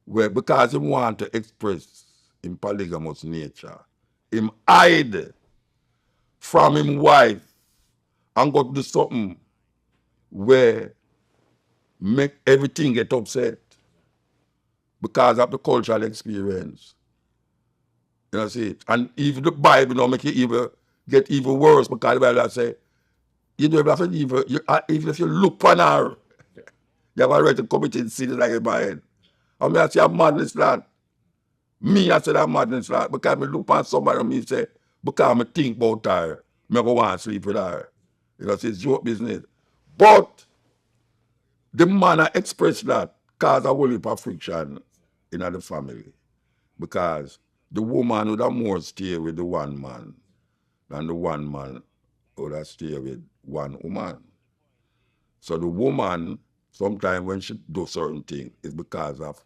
Where because he want to express in polygamous nature, him hide from him wife and go do something where make everything get upset. because of the cultural experience. You know, see, and even the Bible don't make it even get even worse because the Bible say, you don't have to even, even if you look on her, you have already committed sin like a man. I mean, I say I'm mad in this land. Me, I said I'm mad in this land because I look on somebody and me say, because I think about her, I go want to sleep with her. You know, see, it's your business. But the man I express that cause a whole heap of friction in the family. Because the woman would have more stay with the one man than the one man would have stay with one woman. So the woman, sometimes when she do certain things, it's because of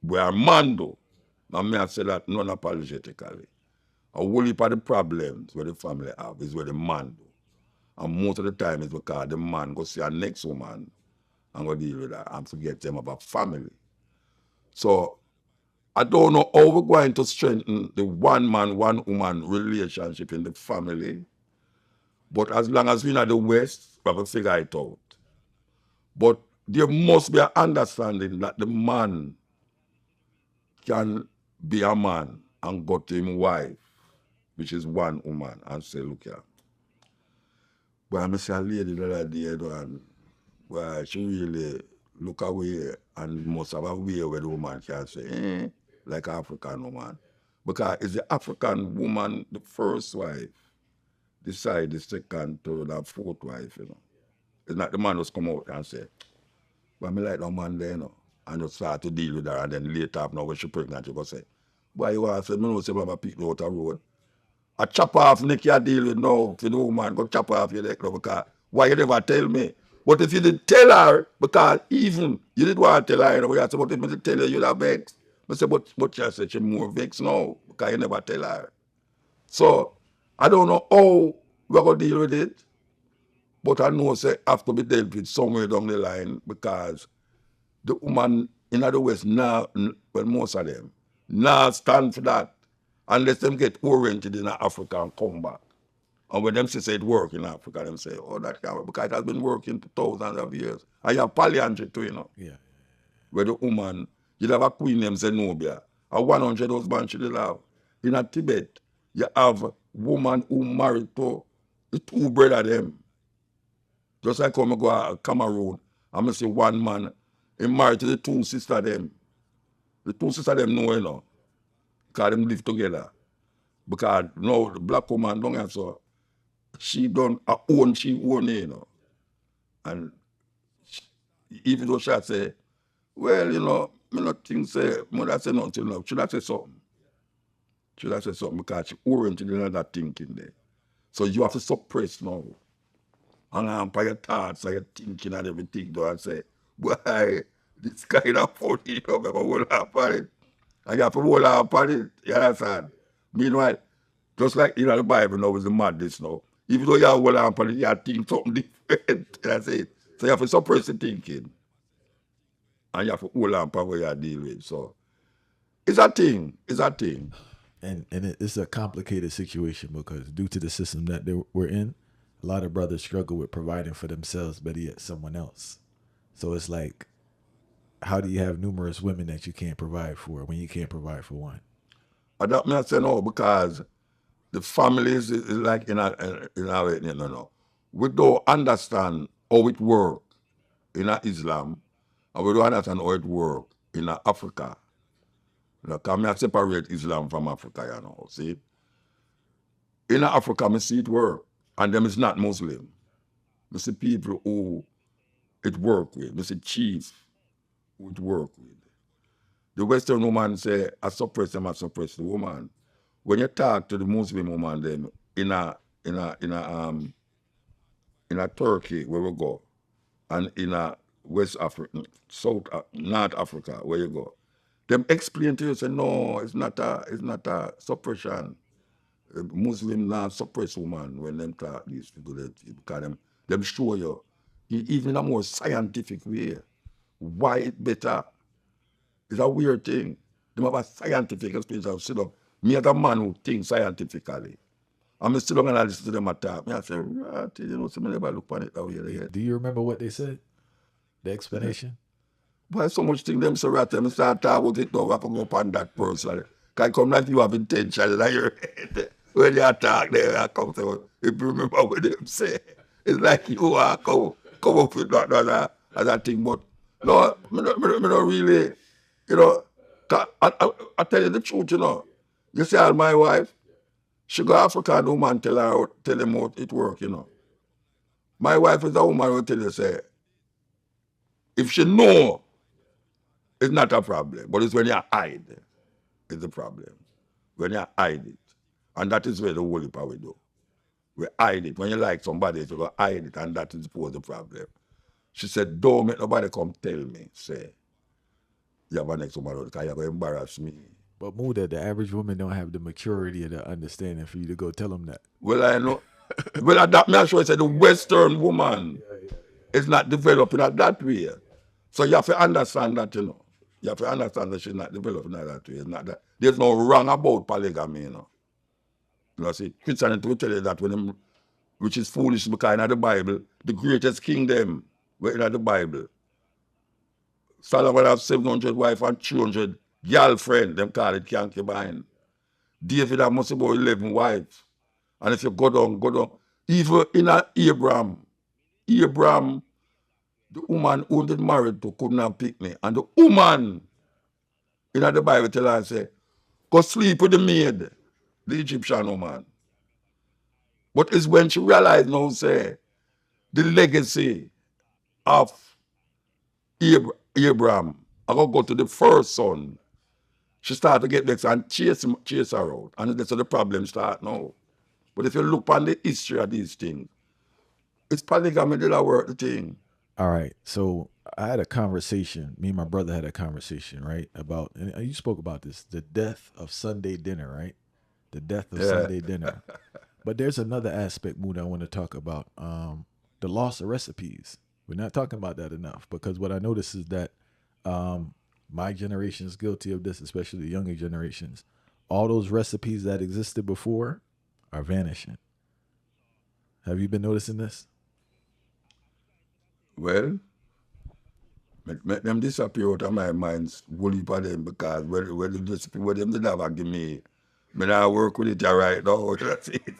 where a man do. And me I say that non-apologetically. A whole heap of the problems where the family have is where the man do. And most of the time it's because the man go see a next woman and go deal with that and forget them about family. So I don't know how we're going to strengthen the one man, one woman relationship in the family. But as long as we're in the West, we have to figure it out. But there must be an understanding that the man can be a man and go to his wife, which is one woman, and say, look here. Well, I see a lady the other day, and well, she really look away and must have a way where the woman can say, like an African woman. Because it's the African woman, the first wife, decide the second, third, and fourth wife, you know. It's not the man who's come out and say, well, I like that man there, you know, and just start to deal with her, and then later, now when she's pregnant, you go say, why you want to say, I know say, I'm people out the road. I chop off neck you deal with now, if you know, man, go chop off your neck, now, because why you never tell me? But if you didn't tell her, because even you didn't want to tell her, you know, you said, but if I didn't tell her, you'd have vexed. I said, but she said she's more vexed now, because you never tell her. So, I don't know how we're going to deal with it, but I know it have to be dealt with somewhere down the line, because the woman in the West now, well, most of them, now stand for that unless them get oriented in Africa and come back. And when them say it work in Africa, them say, oh, that can't work, because it has been working for thousands of years. And you have polyandry too, you know. Yeah. Where the woman, you have a queen named Zenobia, a 100 husband she did have. In a Tibet, you have a woman who married to the two brother them. Just like when I go to Cameroon, I'm going to see one man, he married to the two sister them. The two sister them know, you know, because them live together. Because now the black woman don't have so, she don't own, you know. And even though she say, well, you know, me not think say, mother say nothing, no. Should I say something? Should I say something? Because she oriented in that thinking there. So you have to suppress now. And by your thoughts and your thinking and everything, though, and say, why, this kind of funny, you know, I'm going to hold up on it. And you have to hold up on it, you understand? Meanwhile, just like in the Bible now is the madness now. Even though you have hold up on it, you think something different. That's it. So you have to suppress the thinking. And you have to hold on to what you deal with. So it's a thing. It's a thing. And it's a complicated situation because due to the system that we're in, a lot of brothers struggle with providing for themselves, but yet someone else. So it's like, how do you have numerous women that you can't provide for when you can't provide for one? I don't mean to say no, because the families is like in a way, no. We don't understand how it works in Islam, and we don't understand how it works in Africa. You know, because I separate Islam from Africa, you know, see? In Africa, I see it work, and them is not Muslim. I see people who it work with. I see chiefs who it work with. The Western woman say, I suppress them, I suppress the woman. When you talk to the Muslim woman, then in a Turkey where we go, and in a West Africa, North Africa where you go, them explain to you say no, it's not a suppression. Muslim not suppress woman when them talk these people because them show you even in a more scientific way why it better. It's a weird thing. Them have a scientific explanation. Sit up. Me as a man who thinks scientifically. I'm still going to listen to them attack. Me I say, right, you know, so me never look on it that way. Do you remember what they said? The explanation? Why so much thing them so rat them start talk about it now, I come up on that person. Can come like you have intention in your head. When you talk there, I come to if you remember what them say. It's like you are come up with that as a thing, but no, me not really, you know, 'cause I tell you the truth, you know. You see my wife, she go African woman tell him how it work, you know. My wife is a woman who tell you say, if she know, it's not a problem. But it's when you hide, it's the problem. When you hide it. And that is where the whole heap we do. We hide it. When you like somebody, you go hide it, and that is the problem. She said, don't make nobody come tell me, say, you have a next woman because you're going to embarrass me. But Muta, the average woman don't have the maturity or the understanding for you to go tell them that. Well, I know. Well, that me sure say the Western woman is not developing in that way. So you have to understand that, you know. You have to understand that she's not developing in that way. It's not that. There's no wrong about polygamy, you know. You know, see, Christianity will tell you that when them, which is foolish because in the Bible, the greatest kingdom were in the Bible. Solomon have 700 wives and 300 girlfriends, them call it concubine. David have must about 11 wives. And if you go down, even in Abraham, the woman who did married to couldn't have picked me. And the woman in the Bible tell her, say, go sleep with the maid, the Egyptian woman. But it's when she realized now, say, the legacy of Abraham, I go to the first son. She started to get vexed and chase her out. And that's how the problem start now. But if you look on the history of these things, it's polygamy that work the thing. All right. So I had a conversation. Me and my brother had a conversation, right? About, and you spoke about this, the death of Sunday dinner, right? The death of Sunday dinner. But there's another aspect, Mood, I want to talk about. The loss of recipes. We're not talking about that enough because what I notice is that my generation is guilty of this, especially the younger generations. All those recipes that existed before are vanishing. Have you been noticing this? Well, make them disappear out of my mind, woolly for them, because when the recipe what them did have give me, I work with it right now. That's it.